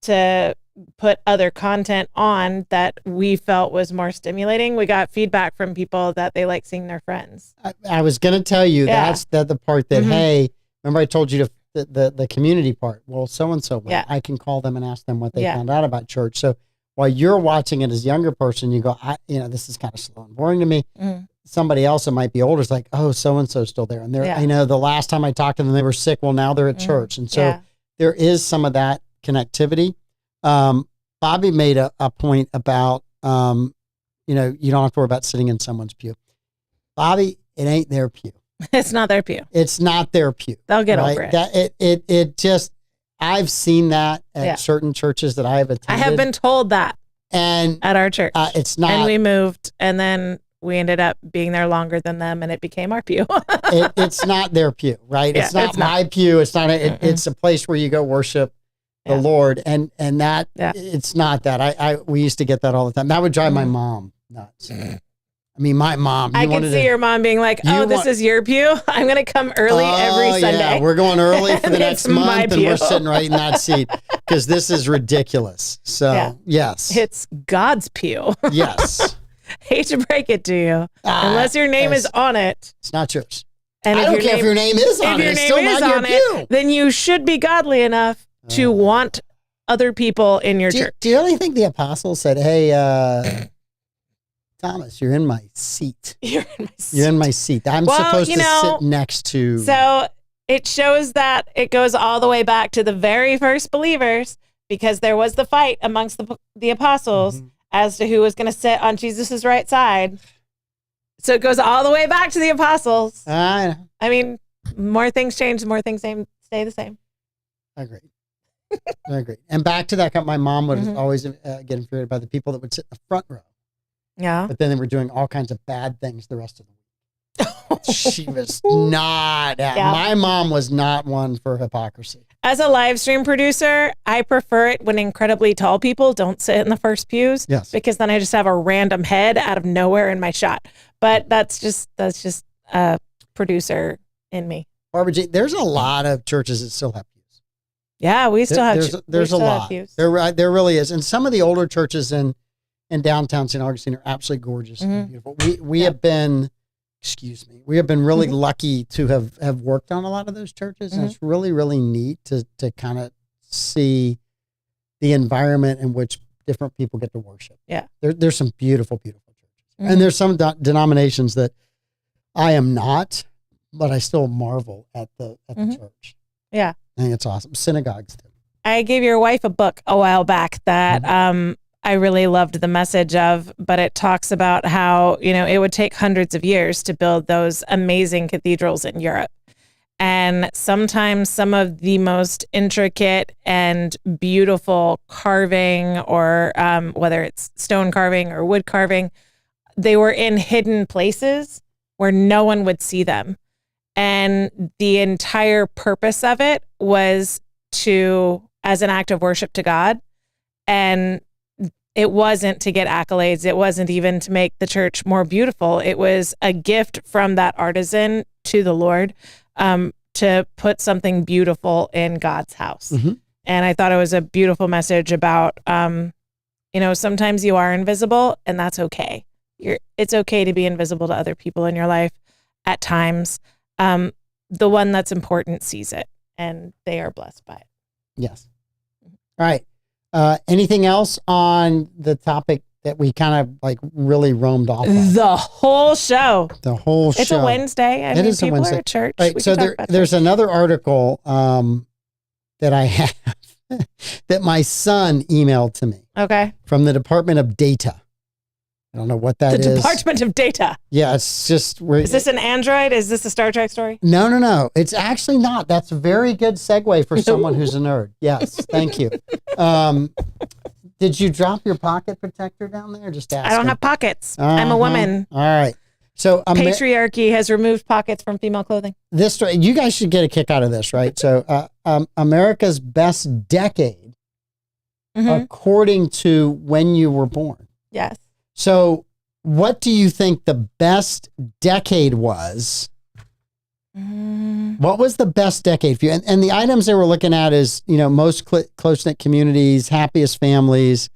Speaker 2: to put other content on that we felt was more stimulating. We got feedback from people that they like seeing their friends.
Speaker 1: I was going to tell you that's the part that, hey, remember I told you the community part. Well, so-and-so, I can call them and ask them what they found out about church. So while you're watching it as a younger person, you go, this is kind of slow and boring to me. Somebody else that might be older is like, oh, so-and-so's still there. And they're, the last time I talked to them, they were sick. Well, now they're at church. And so there is some of that connectivity. Bobby made a point about, you don't have to worry about sitting in someone's pew. Bobby, it ain't their pew.
Speaker 2: It's not their pew.
Speaker 1: It's not their pew.
Speaker 2: They'll get over it.
Speaker 1: It just, I've seen that at certain churches that I have attended.
Speaker 2: I have been told that at our church.
Speaker 1: It's not.
Speaker 2: And we moved, and then we ended up being there longer than them, and it became our pew.
Speaker 1: It's not their pew, right? It's not my pew. It's not. It's a place where you go worship the Lord, and that it's not that. We used to get that all the time. That would drive my mom nuts. I mean, my mom.
Speaker 2: I can see your mom being like, "Oh, this is your pew. I'm going to come early every Sunday.
Speaker 1: Yeah, we're going early for the next month, and we're sitting right in that seat because this is ridiculous." So, yes,
Speaker 2: it's God's pew.
Speaker 1: Yes.
Speaker 2: Hate to break it to you, unless your name is on it,
Speaker 1: it's not yours.
Speaker 2: And
Speaker 1: I don't care if your name is on it. It's still not your pew.
Speaker 2: Then you should be godly enough to want other people in your church.
Speaker 1: Do you really think the apostles said, "Hey, Thomas, you're in my seat. You're in my seat. I'm supposed to sit next to."
Speaker 2: So it shows that it goes all the way back to the very first believers, because there was the fight amongst the apostles as to who was going to sit on Jesus's right side. So it goes all the way back to the apostles. I mean, more things change, more things stay the same.
Speaker 1: I agree. And back to that, my mom would always get infuriated by the people that would sit in the front row.
Speaker 2: Yeah.
Speaker 1: But then they were doing all kinds of bad things the rest of the week. She was not. My mom was not one for hypocrisy.
Speaker 2: As a live stream producer, I prefer it when incredibly tall people don't sit in the first pews.
Speaker 1: Yes.
Speaker 2: Because then I just have a random head out of nowhere in my shot. But that's just a producer in me.
Speaker 1: Barbara G, there's a lot of churches that still have pews.
Speaker 2: Yeah, we still have.
Speaker 1: There's a lot. There really is, and some of the older churches in downtown St. Augustine are absolutely gorgeous and beautiful. We have been, really lucky to have worked on a lot of those churches, and it's really, really neat to kind of see the environment in which different people get to worship.
Speaker 2: Yeah,
Speaker 1: there's some beautiful, beautiful churches, and there's some denominations that I am not. but I still marvel at the church.
Speaker 2: Yeah.
Speaker 1: I think it's awesome. Synagogues too.
Speaker 2: I gave your wife a book a while back that I really loved the message of, but it talks about how, it would take hundreds of years to build those amazing cathedrals in Europe. And sometimes some of the most intricate and beautiful carving, or whether it's stone carving or wood carving, they were in hidden places where no one would see them. And the entire purpose of it was as an act of worship to God. And it wasn't to get accolades. It wasn't even to make the church more beautiful. It was a gift from that artisan to the Lord to put something beautiful in God's house. Mm-hmm. And I thought it was a beautiful message about, sometimes you are invisible, and that's okay. It's okay to be invisible to other people in your life at times. The one that's important sees it, and they are blessed by it.
Speaker 1: Yes. All right. Anything else on the topic that we kind of really roamed off of?
Speaker 2: The whole show.
Speaker 1: It's
Speaker 2: a Wednesday.
Speaker 1: It is
Speaker 2: people
Speaker 1: a Wednesday.
Speaker 2: Are at church.
Speaker 1: Right. So there's another article that I have that my son emailed to me.
Speaker 2: Okay.
Speaker 1: From the Department of Data. I don't know what that is.
Speaker 2: The Department of Data.
Speaker 1: Yeah, it's just...
Speaker 2: Is this an android? Is this a Star Trek story?
Speaker 1: No. It's actually not. That's a very good segue for someone who's a nerd. Yes, thank you. Did you drop your pocket protector down there? Just asking.
Speaker 2: I don't have pockets. I'm a woman.
Speaker 1: All right. So
Speaker 2: patriarchy has removed pockets from female clothing.
Speaker 1: This story, you guys should get a kick out of this, right? So America's best decade, according to when you were born.
Speaker 2: Yes.
Speaker 1: So what do you think the best decade was? What was the best decade for you? And the items they were looking at is, most close-knit communities, happiest families,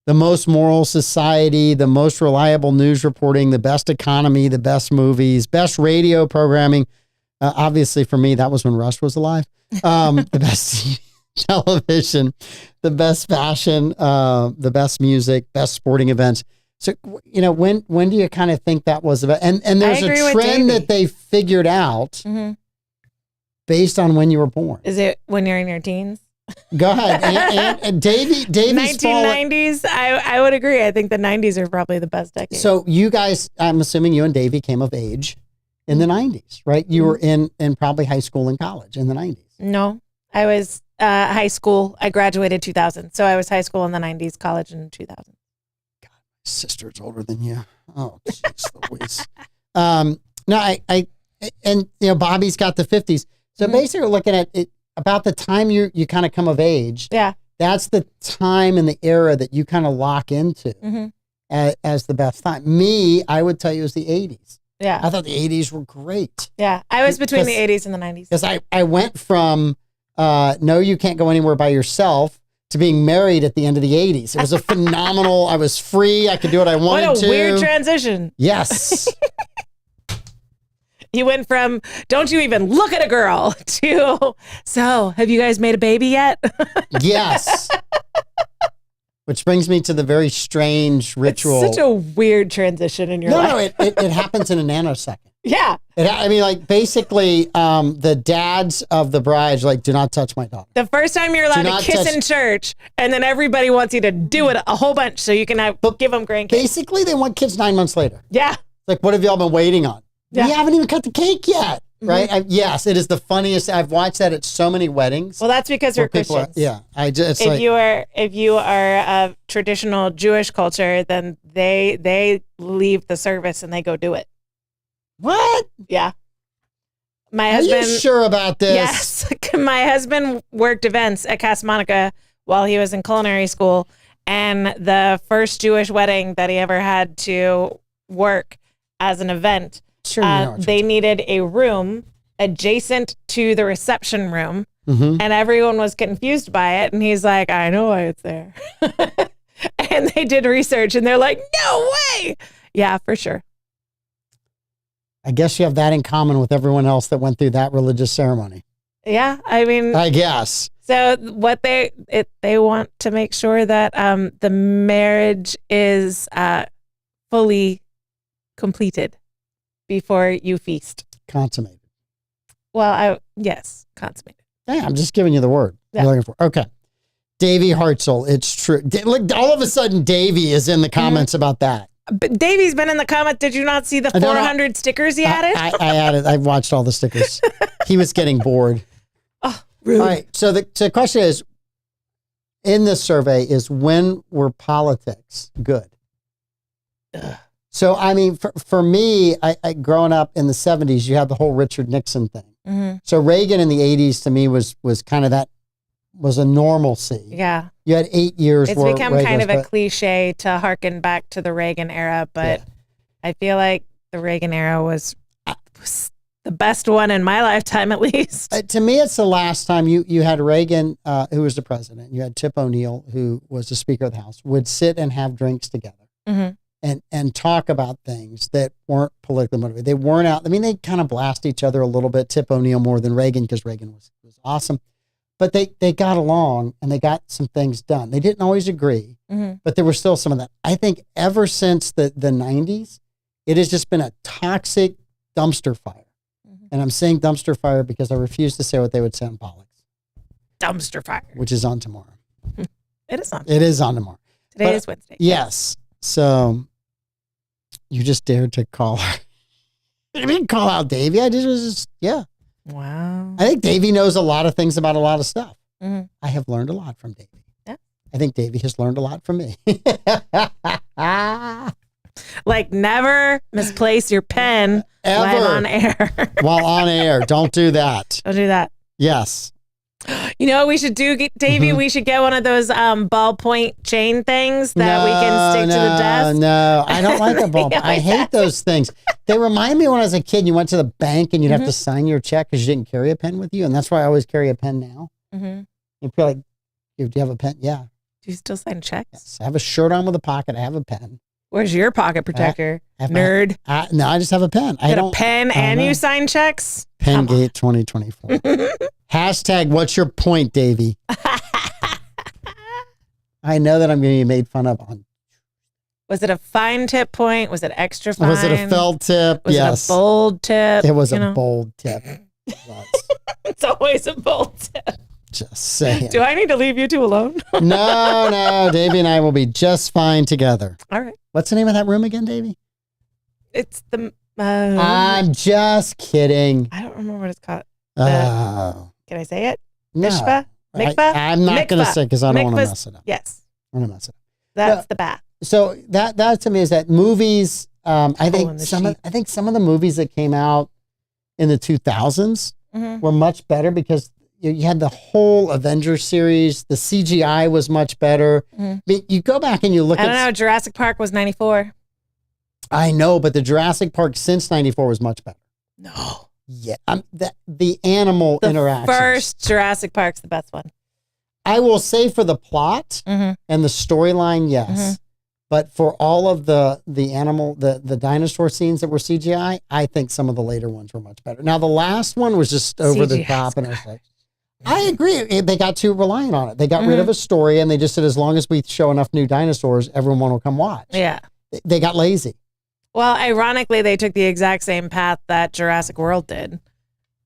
Speaker 1: the most moral society, the most reliable news reporting, the best economy, the best movies, best radio programming. Obviously for me, that was when Rush was alive. The best television, the best fashion, the best music, best sporting events. So, when do you kind of think that was about? And there's a trend that they figured out based on when you were born.
Speaker 2: Is it when you're in your teens?
Speaker 1: Go ahead. And Davy's
Speaker 2: 1990s, I would agree. I think the 90s are probably the best decade.
Speaker 1: So you guys, I'm assuming you and Davy came of age in the 90s, right? You were in probably high school and college in the 90s.
Speaker 2: No, I was high school. I graduated 2000. So I was high school in the 90s, college in 2000.
Speaker 1: Sister's older than you. Oh, jeez Louise. No, Bobby's got the 50s. So basically we're looking at it about the time you kind of come of age.
Speaker 2: Yeah.
Speaker 1: That's the time and the era that you kind of lock into as the best time. Me, I would tell you, is the 80s.
Speaker 2: Yeah.
Speaker 1: I thought the 80s were great.
Speaker 2: Yeah. I was between the 80s and the 90s.
Speaker 1: Because I went from, no, you can't go anywhere by yourself, to being married at the end of the 80s. It was a phenomenal, I was free. I could do what I wanted to.
Speaker 2: What a weird transition.
Speaker 1: Yes.
Speaker 2: You went from, don't you even look at a girl, to, so have you guys made a baby yet?
Speaker 1: Yes. Which brings me to the very strange ritual.
Speaker 2: It's such a weird transition in your life.
Speaker 1: No, it happens in a nanosecond.
Speaker 2: Yeah.
Speaker 1: Basically, the dads of the brides do not touch my daughter.
Speaker 2: The first time you're allowed to kiss in church, and then everybody wants you to do it a whole bunch so you can give them grandkids.
Speaker 1: Basically, they want kids 9 months later.
Speaker 2: Yeah.
Speaker 1: What have y'all been waiting on?
Speaker 2: Yeah.
Speaker 1: We haven't even cut the cake yet, right? Yes, it is the funniest. I've watched that at so many weddings.
Speaker 2: Well, that's because we're Christians. If you are a traditional Jewish culture, then they leave the service and they go do it.
Speaker 1: What?
Speaker 2: Yeah.
Speaker 1: Are you sure about this?
Speaker 2: Yes. My husband worked events at Casa Monica while he was in culinary school. And the first Jewish wedding that he ever had to work as an event, they needed a room adjacent to the reception room. And everyone was confused by it. And he's like, I know why it's there. And they did research and they're like, no way. Yeah, for sure.
Speaker 1: I guess you have that in common with everyone else that went through that religious ceremony.
Speaker 2: Yeah, I guess. So what they want to make sure that the marriage is fully completed before you feast.
Speaker 1: Consummated.
Speaker 2: Well, yes, consummated.
Speaker 1: Yeah, I'm just giving you the word
Speaker 2: Yeah.
Speaker 1: you're looking for. Okay. Davey Hartzell, it's true. Look, all of a sudden, Davey is in the comments about that.
Speaker 2: But Davey's been in the comment. Did you not see the 400 stickers he added?
Speaker 1: I added. I watched all the stickers. He was getting bored.
Speaker 2: Oh, really?
Speaker 1: All right. So the question is, in this survey, is when were politics good?
Speaker 2: Ugh.
Speaker 1: So, I mean, for me, I growing up in the 70s, you had the whole Richard Nixon thing.
Speaker 2: Mm-hmm.
Speaker 1: So Reagan in the 80s to me was kind of that, was a normalcy.
Speaker 2: Yeah.
Speaker 1: You had 8 years.
Speaker 2: It's
Speaker 1: where
Speaker 2: become
Speaker 1: Reagan
Speaker 2: kind of
Speaker 1: was,
Speaker 2: a cliche to harken back to the Reagan era, but I feel like the Reagan era was the best one in my lifetime, at least.
Speaker 1: To me, it's the last time you had Reagan, who was the president. You had Tip O'Neill, who was the Speaker of the House, would sit and have drinks together.
Speaker 2: Mm-hmm.
Speaker 1: And talk about things that weren't politically motivated. They weren't out. I mean, they kind of blast each other a little bit. Tip O'Neill more than Reagan because Reagan was awesome. But they got along and they got some things done. They didn't always agree, but there was still some of that. I think ever since the 90s, it has just been a toxic dumpster fire. Mm-hmm. And I'm saying dumpster fire because I refuse to say what they would say on politics.
Speaker 2: Dumpster fire.
Speaker 1: Which is on tomorrow.
Speaker 2: It is on.
Speaker 1: It is on tomorrow.
Speaker 2: Today is Wednesday.
Speaker 1: Yes. So you just dared to call her. You didn't call out Davey. I just was just, yeah.
Speaker 2: Wow.
Speaker 1: I think Davey knows a lot of things about a lot of stuff.
Speaker 2: Mm-hmm.
Speaker 1: I have learned a lot from Davey.
Speaker 2: Yeah.
Speaker 1: I think Davey has learned a lot from me.
Speaker 2: Like never misplace your pen
Speaker 1: Ever.
Speaker 2: while on air.
Speaker 1: While on air. Don't do that.
Speaker 2: Don't do that.
Speaker 1: Yes.
Speaker 2: You know what we should do, Davey? We should get one of those ballpoint chain things that we can stick to the desk.
Speaker 1: No, I don't like a ballpoint. I hate those things. They remind me when I was a kid, you went to the bank and you'd have to sign your check because you didn't carry a pen with you. And that's why I always carry a pen now.
Speaker 2: Mm-hmm.
Speaker 1: You'd be like, do you have a pen? Yeah.
Speaker 2: Do you still sign checks?
Speaker 1: Yes. I have a shirt on with a pocket. I have a pen.
Speaker 2: Where's your pocket protector? Nerd.
Speaker 1: No, I just have a pen.
Speaker 2: You got a pen and you sign checks?
Speaker 1: Pengate 2024. Hashtag, what's your point, Davey? I know that I'm going to be made fun of on.
Speaker 2: Was it a fine tip point? Was it extra fine?
Speaker 1: Was it a felt tip?
Speaker 2: Was
Speaker 1: Yes.
Speaker 2: it a bold tip?
Speaker 1: It was a bold tip.
Speaker 2: It's always a bold tip.
Speaker 1: Just saying.
Speaker 2: Do I need to leave you two alone?
Speaker 1: No. Davey and I will be just fine together.
Speaker 2: All right.
Speaker 1: What's the name of that room again, Davey?
Speaker 2: It's the...
Speaker 1: I'm just kidding.
Speaker 2: I don't remember what it's called.
Speaker 1: Oh.
Speaker 2: Can I say it?
Speaker 1: No.
Speaker 2: Mishpah? Mikvah?
Speaker 1: I'm not going to say because I don't want to mess it up.
Speaker 2: Yes.
Speaker 1: I'm going to mess it up.
Speaker 2: That's the bath.
Speaker 1: So that to me is that movies, I think some of the movies that came out in the 2000s were much better because you had the whole Avengers series. The CGI was much better. I mean, you go back and you look
Speaker 2: I don't know. Jurassic Park was 94.
Speaker 1: I know, but the Jurassic Park since 94 was much better.
Speaker 2: No.
Speaker 1: Yeah. The animal interactions.
Speaker 2: First Jurassic Park's the best one.
Speaker 1: I will say for the plot and the storyline, yes. But for all of the animal, the dinosaur scenes that were CGI, I think some of the later ones were much better. Now, the last one was just over the top. And I was like, I agree. They got too reliant on it. They got rid of a story and they just said, as long as we show enough new dinosaurs, everyone will come watch.
Speaker 2: Yeah.
Speaker 1: They got lazy.
Speaker 2: Well, ironically, they took the exact same path that Jurassic World did.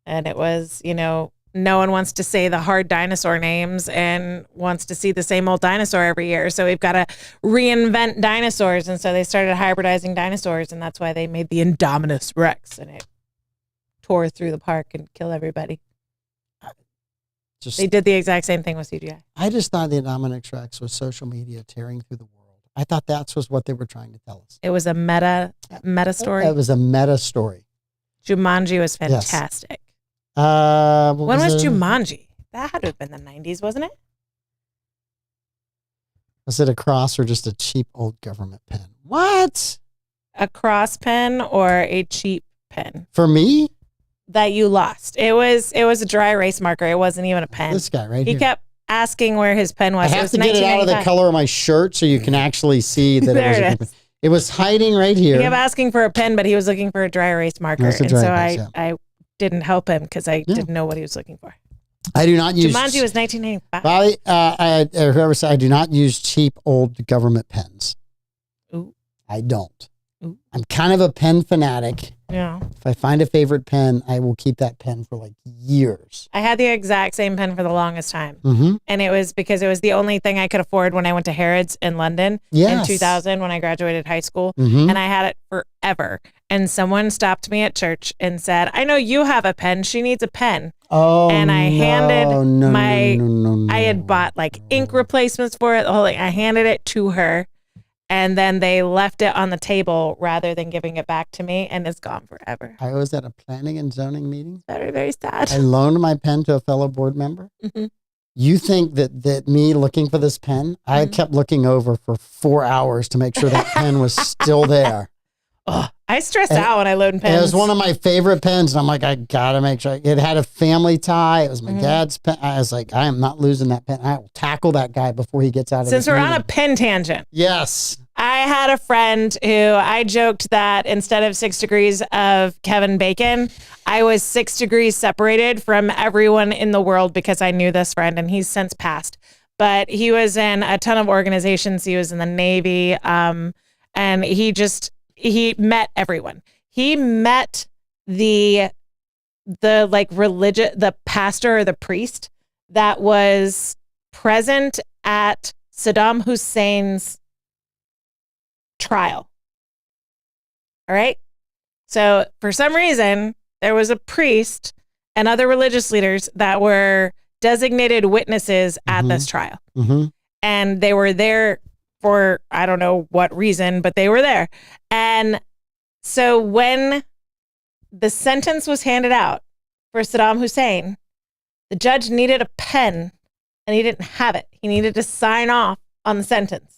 Speaker 2: And it was, no one wants to say the hard dinosaur names and wants to see the same old dinosaur every year. So we've got to reinvent dinosaurs. And so they started hybridizing dinosaurs. And that's why they made the Indominus Rex. And it tore through the park and killed everybody. They did the exact same thing with CGI.
Speaker 1: I just thought the Indominus Rex was social media tearing through the world. I thought that was what they were trying to tell us.
Speaker 2: It was a meta story.
Speaker 1: It was a meta story.
Speaker 2: Jumanji was fantastic.
Speaker 1: When
Speaker 2: was Jumanji? That had to have been the 90s, wasn't it?
Speaker 1: Was it a cross or just a cheap old government pen? What?
Speaker 2: A cross pen or a cheap pen?
Speaker 1: For me?
Speaker 2: That you lost. It was a dry erase marker. It wasn't even a pen.
Speaker 1: This guy right
Speaker 2: here. He kept asking where his pen was.
Speaker 1: I have to get it out of the color of my shirt so you can actually see that it was hiding right here.
Speaker 2: He kept asking for a pen, but he was looking for a dry erase marker. I didn't help him because I didn't know what he was looking for.
Speaker 1: I do not use...
Speaker 2: Jumanji was 1995.
Speaker 1: Whoever said, I do not use cheap old government pens.
Speaker 2: Ooh.
Speaker 1: I don't.
Speaker 2: Ooh.
Speaker 1: I'm kind of a pen fanatic.
Speaker 2: Yeah.
Speaker 1: If I find a favorite pen, I will keep that pen for like years.
Speaker 2: I had the exact same pen for the longest time.
Speaker 1: Mm-hmm.
Speaker 2: And it was because it was the only thing I could afford when I went to Harrods in London
Speaker 1: Yes.
Speaker 2: in 2000 when I graduated high school.
Speaker 1: Mm-hmm.
Speaker 2: And I had it forever. And someone stopped me at church and said, I know you have a pen. She needs a pen.
Speaker 1: Oh,
Speaker 2: And I handed my,
Speaker 1: no,
Speaker 2: I had bought like ink replacements for it, the whole thing. I handed it to her. And then they left it on the table rather than giving it back to me, and it's gone forever.
Speaker 1: I was at a planning and zoning meeting.
Speaker 2: Very, very sad.
Speaker 1: I loaned my pen to a fellow board member.
Speaker 2: Mm-hmm.
Speaker 1: You think that me looking for this pen, I kept looking over for 4 hours to make sure that pen was still there.
Speaker 2: Oh, I stressed out when I load pens.
Speaker 1: It was one of my favorite pens, and I'm like, I gotta make sure. It had a family tie. It was my dad's pen. I was like, I am not losing that pen. I will tackle that guy before he gets out of
Speaker 2: Since
Speaker 1: this
Speaker 2: we're
Speaker 1: meeting.
Speaker 2: on a pen tangent.
Speaker 1: Yes.
Speaker 2: I had a friend who I joked that instead of 6 degrees of Kevin Bacon, I was 6 degrees separated from everyone in the world because I knew this friend, and he's since passed. But he was in a ton of organizations. He was in the Navy, and he met everyone. He met the pastor or the priest that was present at Saddam Hussein's trial. All right. So for some reason, there was a priest and other religious leaders that were designated witnesses at this trial.
Speaker 1: Mm-hmm.
Speaker 2: And they were there for, I don't know what reason, but they were there. And so when the sentence was handed out for Saddam Hussein, the judge needed a pen and he didn't have it. He needed to sign off on the sentence.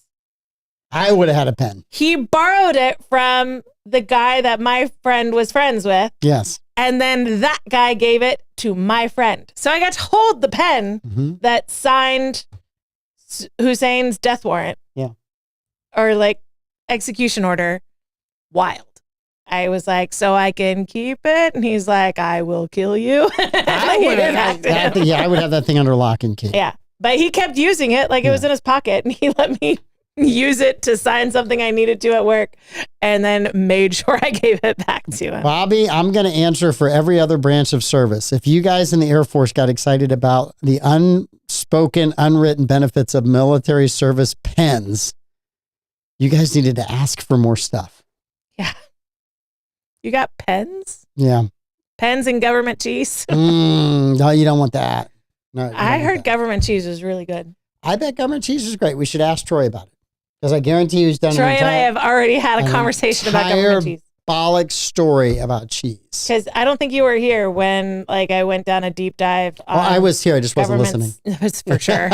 Speaker 1: I would have had a pen.
Speaker 2: He borrowed it from the guy that my friend was friends with.
Speaker 1: Yes.
Speaker 2: And then that guy gave it to my friend. So I got to hold the pen that signed Hussein's death warrant.
Speaker 1: Yeah.
Speaker 2: Or like execution order. Wild. I was like, so I can keep it? And he's like, I will kill you.
Speaker 1: I would have that thing under lock and key.
Speaker 2: Yeah. But he kept using it like it was in his pocket, and he let me use it to sign something I needed to at work, and then made sure I gave it back to him.
Speaker 1: Bobby, I'm going to answer for every other branch of service. If you guys in the Air Force got excited about the unspoken, unwritten benefits of military service pens, you guys needed to ask for more stuff.
Speaker 2: Yeah. You got pens?
Speaker 1: Yeah.
Speaker 2: Pens and government cheese?
Speaker 1: No, you don't want that. No,
Speaker 2: I heard government cheese was really good.
Speaker 1: I bet government cheese is great. We should ask Troy about it. Because I guarantee he's done
Speaker 2: Troy and I have already had a conversation about government cheese.
Speaker 1: Symbolic story about cheese.
Speaker 2: Because I don't think you were here when I went down a deep dive.
Speaker 1: I was here. I just wasn't listening.
Speaker 2: That's for sure.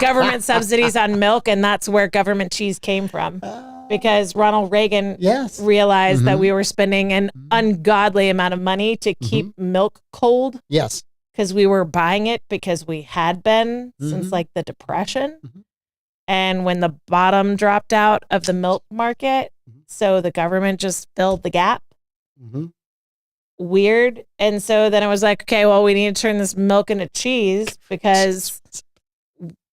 Speaker 2: Government subsidies on milk, and that's where government cheese came from. Because Ronald Reagan realized that we were spending an ungodly amount of money to keep milk cold.
Speaker 1: Yes.
Speaker 2: Because we were buying it because we had been since the Depression. And when the bottom dropped out of the milk market, so the government just filled the gap. Weird. And so then it was like, okay, well, we need to turn this milk into cheese because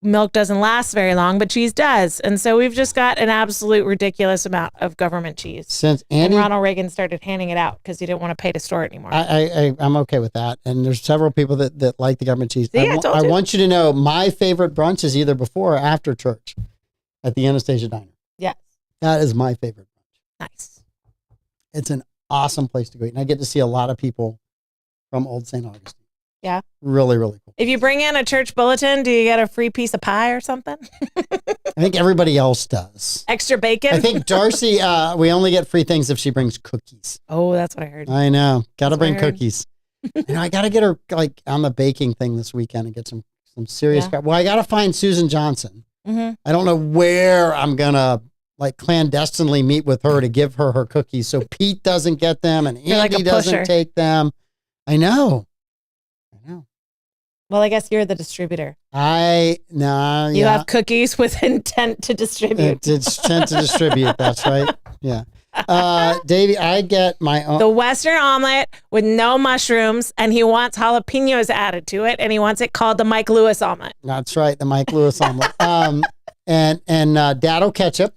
Speaker 2: milk doesn't last very long, but cheese does. And so we've just got an absolute ridiculous amount of government cheese.
Speaker 1: Since
Speaker 2: and Ronald Reagan started handing it out because he didn't want to pay to store it anymore.
Speaker 1: I'm okay with that. And there's several people that like the government cheese.
Speaker 2: See,
Speaker 1: I want you to know my favorite brunch is either before or after church at the Anastasia Diner.
Speaker 2: Yes.
Speaker 1: That is my favorite brunch.
Speaker 2: Nice.
Speaker 1: It's an awesome place to go eat. And I get to see a lot of people from Old St. Augustine.
Speaker 2: Yeah.
Speaker 1: Really, really cool.
Speaker 2: If you bring in a church bulletin, do you get a free piece of pie or something?
Speaker 1: I think everybody else does.
Speaker 2: Extra bacon?
Speaker 1: I think Darcy, we only get free things if she brings cookies.
Speaker 2: Oh, that's what I heard.
Speaker 1: I know. Got to bring cookies. I got to get her on the baking thing this weekend and get some serious crap. Well, I got to find Susan Johnson. I don't know where I'm going to clandestinely meet with her to give her cookies so Pete doesn't get them and Andy doesn't take them. I know.
Speaker 2: Well, I guess you're the distributor. You
Speaker 1: have
Speaker 2: cookies with intent to distribute.
Speaker 1: Intent to distribute. That's right. Yeah. Davey, I get my own.
Speaker 2: The Western omelet with no mushrooms, and he wants jalapenos added to it, and he wants it called the Mike Lewis omelet.
Speaker 1: That's right. The Mike Lewis omelet. And Dado ketchup.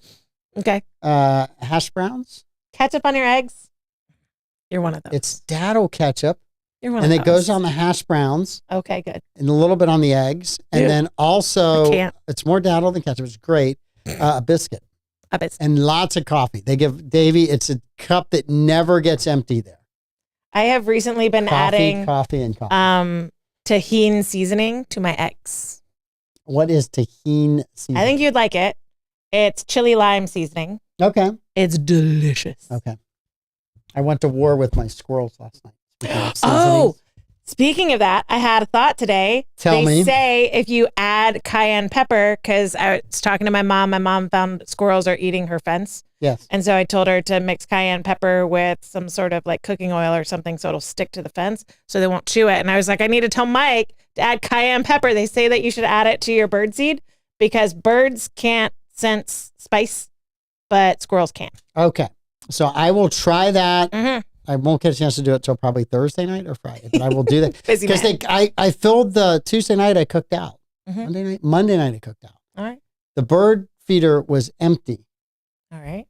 Speaker 2: Okay.
Speaker 1: Hash browns.
Speaker 2: Ketchup on your eggs? You're one of those.
Speaker 1: It's daddle ketchup.
Speaker 2: You're one
Speaker 1: And
Speaker 2: of
Speaker 1: it
Speaker 2: those.
Speaker 1: goes on the hash browns.
Speaker 2: Okay, good.
Speaker 1: And a little bit on the eggs. And
Speaker 2: Ew.
Speaker 1: then also,
Speaker 2: I can't.
Speaker 1: it's more daddle than ketchup. It's great. A biscuit.
Speaker 2: A biscuit.
Speaker 1: And lots of coffee. They give Davey, it's a cup that never gets empty there.
Speaker 2: I have recently been adding
Speaker 1: coffee.
Speaker 2: tahini seasoning to my eggs.
Speaker 1: What is tahini seasoning?
Speaker 2: I think you'd like it. It's chili lime seasoning.
Speaker 1: Okay.
Speaker 2: It's delicious.
Speaker 1: Okay. I went to war with my squirrels last night.
Speaker 2: Oh, speaking of that, I had a thought today.
Speaker 1: Tell me.
Speaker 2: They say if you add cayenne pepper, because I was talking to my mom found squirrels are eating her fence.
Speaker 1: Yes.
Speaker 2: And so I told her to mix cayenne pepper with some sort of like cooking oil or something so it'll stick to the fence so they won't chew it. And I was like, I need to tell Mike to add cayenne pepper. They say that you should add it to your bird seed because birds can't sense spice, but squirrels can.
Speaker 1: Okay. So I will try that.
Speaker 2: Mm-hmm.
Speaker 1: I won't get a chance to do it till probably Thursday night or Friday, but I will do that.
Speaker 2: Busy
Speaker 1: Because
Speaker 2: man.
Speaker 1: I filled the Tuesday night, I cooked out.
Speaker 2: Mhm.
Speaker 1: Monday night I cooked out.
Speaker 2: All right.
Speaker 1: The bird feeder was empty
Speaker 2: All right.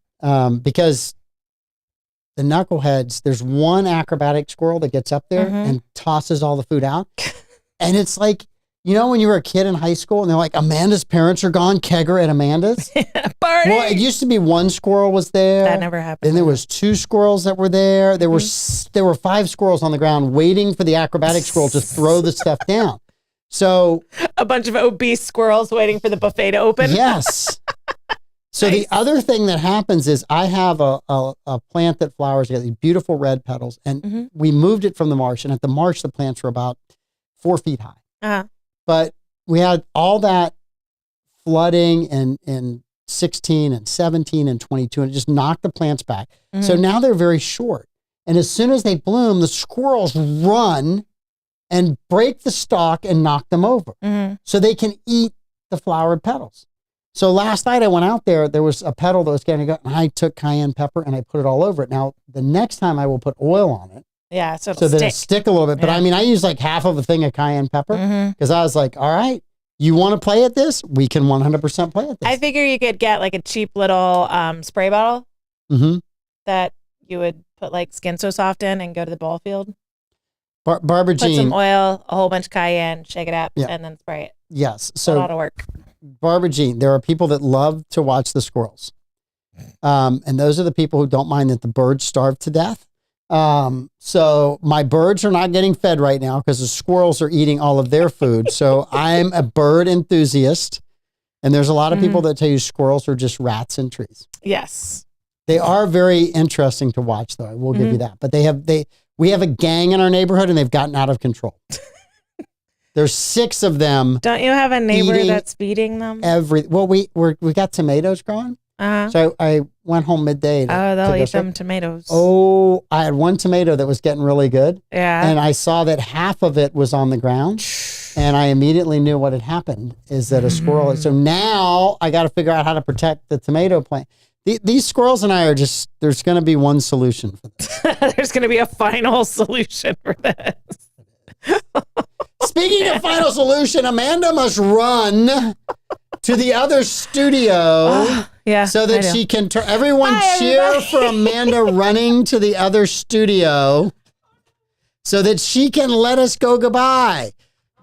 Speaker 1: because the knuckleheads, there's one acrobatic squirrel that gets up there
Speaker 2: Mhm.
Speaker 1: and tosses all the food out. And it's like, you know, when you were a kid in high school and they're like, Amanda's parents are gone, kegger at Amanda's.
Speaker 2: Party.
Speaker 1: Well, it used to be one squirrel was there.
Speaker 2: That never happened.
Speaker 1: Then there was 2 squirrels that were there. There were 5 squirrels on the ground waiting for the acrobatic squirrel to throw the stuff down. So
Speaker 2: a bunch of obese squirrels waiting for the buffet to open.
Speaker 1: yes. So
Speaker 2: Nice.
Speaker 1: the other thing that happens is I have a plant that flowers. It got these beautiful red petals, and we moved it from the marsh. And at the marsh, the plants were about 4 feet high.
Speaker 2: Uh-huh.
Speaker 1: But we had all that flooding in 16 and 17 and 22, and it just knocked the plants back. So now they're very short. And as soon as they bloom, the squirrels run and break the stalk and knock them over so they can eat the flowered petals. So last night I went out there was a petal that was getting go, and I took cayenne pepper and I put it all over it. Now, the next time I will put oil on it.
Speaker 2: Yeah, so
Speaker 1: that it stick a little bit. But
Speaker 2: Yeah.
Speaker 1: I mean, I use like half of a thing of cayenne pepper because I was like, all right, you want to play at this? We can 100% play at this.
Speaker 2: I figure you could get like a cheap little spray bottle that you would put like Skin So Soft in and go to the ball field.
Speaker 1: Barbara
Speaker 2: Put some
Speaker 1: Jean.
Speaker 2: oil, a whole bunch of cayenne, shake it up,
Speaker 1: Yeah.
Speaker 2: and then spray it.
Speaker 1: Yes.
Speaker 2: A
Speaker 1: So
Speaker 2: lot of work.
Speaker 1: Barbara Jean, there are people that love to watch the squirrels. And those are the people who don't mind that the birds starve to death. So my birds are not getting fed right now because the squirrels are eating all of their food. So I'm a bird enthusiast. And there's a lot of people that tell you squirrels are just rats in trees.
Speaker 2: Yes.
Speaker 1: They are very interesting to watch, though. I will give you that. But we have a gang in our neighborhood, and they've gotten out of control. There's 6 of them.
Speaker 2: Don't you have a neighbor
Speaker 1: Eating
Speaker 2: that's feeding them?
Speaker 1: Well, we got tomatoes growing.
Speaker 2: Uh-huh.
Speaker 1: So I went home midday.
Speaker 2: They'll eat them tomatoes.
Speaker 1: Oh, I had one tomato that was getting really good.
Speaker 2: Yeah.
Speaker 1: And I saw that half of it was on the ground. And I immediately knew what had happened is that a squirrel. So now I got to figure out how to protect the tomato plant. These squirrels and I are just, there's going to be one solution for this.
Speaker 2: There's going to be a final solution for this.
Speaker 1: Speaking of final solution, Amanda must run to the other studio
Speaker 2: Yeah.
Speaker 1: so
Speaker 2: I
Speaker 1: that
Speaker 2: do.
Speaker 1: she can everyone
Speaker 2: Hi,
Speaker 1: cheer
Speaker 2: everybody.
Speaker 1: for Amanda running to the other studio so that she can let us go goodbye.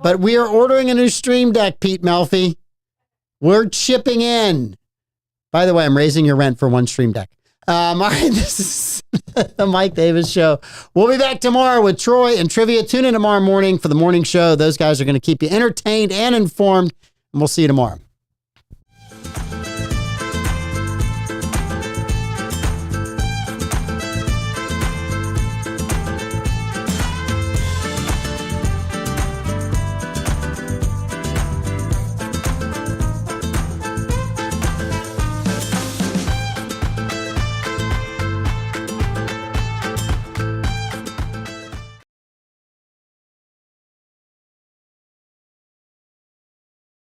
Speaker 1: But we are ordering a new stream deck, Pete Melfi. We're chipping in. By the way, I'm raising your rent for one stream deck. All right, this is the Mike Davis Show. We'll be back tomorrow with Troy and Trivia. Tune in tomorrow morning for the morning show. Those guys are going to keep you entertained and informed, and we'll see you tomorrow.